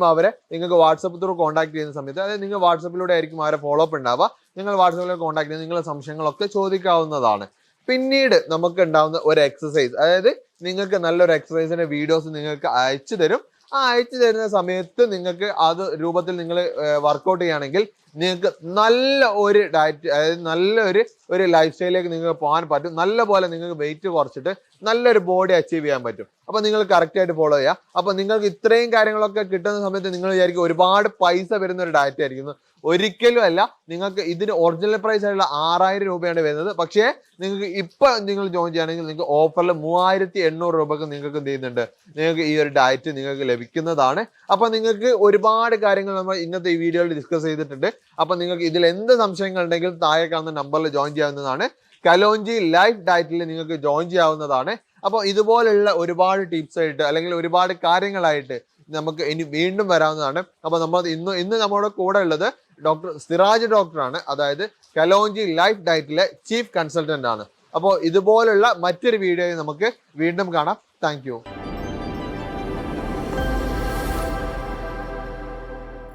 നിങ്ങൾക്ക് വാട്സപ്പ് ത്രൂ കോൺടാക്ട് ചെയ്യുന്ന സമയത്ത്, അതായത് നിങ്ങൾ വാട്സപ്പിലൂടെ ആയിരിക്കും അവരെ ഫോളോ അപ്പ് ഉണ്ടാവുക. നിങ്ങൾ വാട്സപ്പിലൂടെ കോൺടാക്ട് ചെയ്ത് നിങ്ങളുടെ സംശയങ്ങളൊക്കെ ചോദിക്കാവുന്നതാണ്. പിന്നീട് നമുക്ക് ഉണ്ടാവുന്ന ഒരു എക്സസൈസ്, അതായത് നിങ്ങൾക്ക് നല്ലൊരു എക്സസൈസിന്റെ വീഡിയോസ് നിങ്ങൾക്ക് അയച്ചു തരും. ആ അയച്ചു തരുന്ന സമയത്ത് നിങ്ങൾക്ക് അത് രൂപത്തിൽ നിങ്ങൾ വർക്കൗട്ട് ചെയ്യുകയാണെങ്കിൽ നിങ്ങൾക്ക് നല്ല ഒരു ഡയറ്റ്, അതായത് നല്ലൊരു ലൈഫ് സ്റ്റൈലിലേക്ക് നിങ്ങൾക്ക് പോകാൻ പറ്റും. നല്ല പോലെ നിങ്ങൾക്ക് വെയിറ്റ് കുറച്ചിട്ട് നല്ലൊരു ബോഡി അച്ചീവ് ചെയ്യാൻ പറ്റും. അപ്പൊ നിങ്ങൾ കറക്റ്റ് ആയിട്ട് ഫോളോ ചെയ്യുക. അപ്പൊ നിങ്ങൾക്ക് ഇത്രയും കാര്യങ്ങളൊക്കെ കിട്ടുന്ന സമയത്ത് നിങ്ങൾ വിചാരിക്കും ഒരുപാട് പൈസ വരുന്ന ഒരു ഡയറ്റ് ആയിരിക്കുന്നു. ഒരിക്കലും അല്ല. നിങ്ങൾക്ക് ഇതിന് ഒറിജിനൽ പ്രൈസ് ആയിട്ടുള്ള 6000 രൂപയാണ് വരുന്നത്. പക്ഷേ നിങ്ങൾക്ക് ഇപ്പൊ നിങ്ങൾ ജോയിൻ ചെയ്യുകയാണെങ്കിൽ നിങ്ങൾക്ക് ഓഫറിൽ 3800 രൂപക്ക് നിങ്ങൾക്ക് എന്ത് ചെയ്യുന്നുണ്ട്, നിങ്ങൾക്ക് ഈ ഒരു ഡയറ്റ് നിങ്ങൾക്ക് ലഭിക്കുന്നതാണ്. അപ്പൊ നിങ്ങൾക്ക് ഒരുപാട് കാര്യങ്ങൾ നമ്മൾ ഇന്നത്തെ ഈ വീഡിയോയിൽ ഡിസ്കസ് ചെയ്തിട്ടുണ്ട്. അപ്പൊ നിങ്ങൾക്ക് ഇതിൽ എന്ത് സംശയങ്ങൾ ഉണ്ടെങ്കിലും താഴെ കാണുന്ന നമ്പറിൽ ജോയിൻ ചെയ്യാവുന്നതാണ്. കലോഞ്ചി ലൈഫ് ഡയറ്റിൽ നിങ്ങൾക്ക് ജോയിൻ ചെയ്യാവുന്നതാണ്. അപ്പോൾ ഇതുപോലുള്ള ഒരുപാട് ടിപ്സ് ആയിട്ട് അല്ലെങ്കിൽ ഒരുപാട് കാര്യങ്ങളായിട്ട് നമുക്ക് ഇനി വീണ്ടും വരാവുന്നതാണ്. അപ്പൊ ഇന്ന് നമ്മുടെ കൂടെ ഉള്ളത് ഡോക്ടർ സിറാജ് ഡോക്ടറാണ്. അതായത് കലോഞ്ചി ലൈഫ് ഡയറ്റിലെ ചീഫ് കൺസൾട്ടന്റ് ആണ്. അപ്പോൾ ഇതുപോലുള്ള മറ്റൊരു വീഡിയോയിൽ നമുക്ക് വീണ്ടും കാണാം. താങ്ക്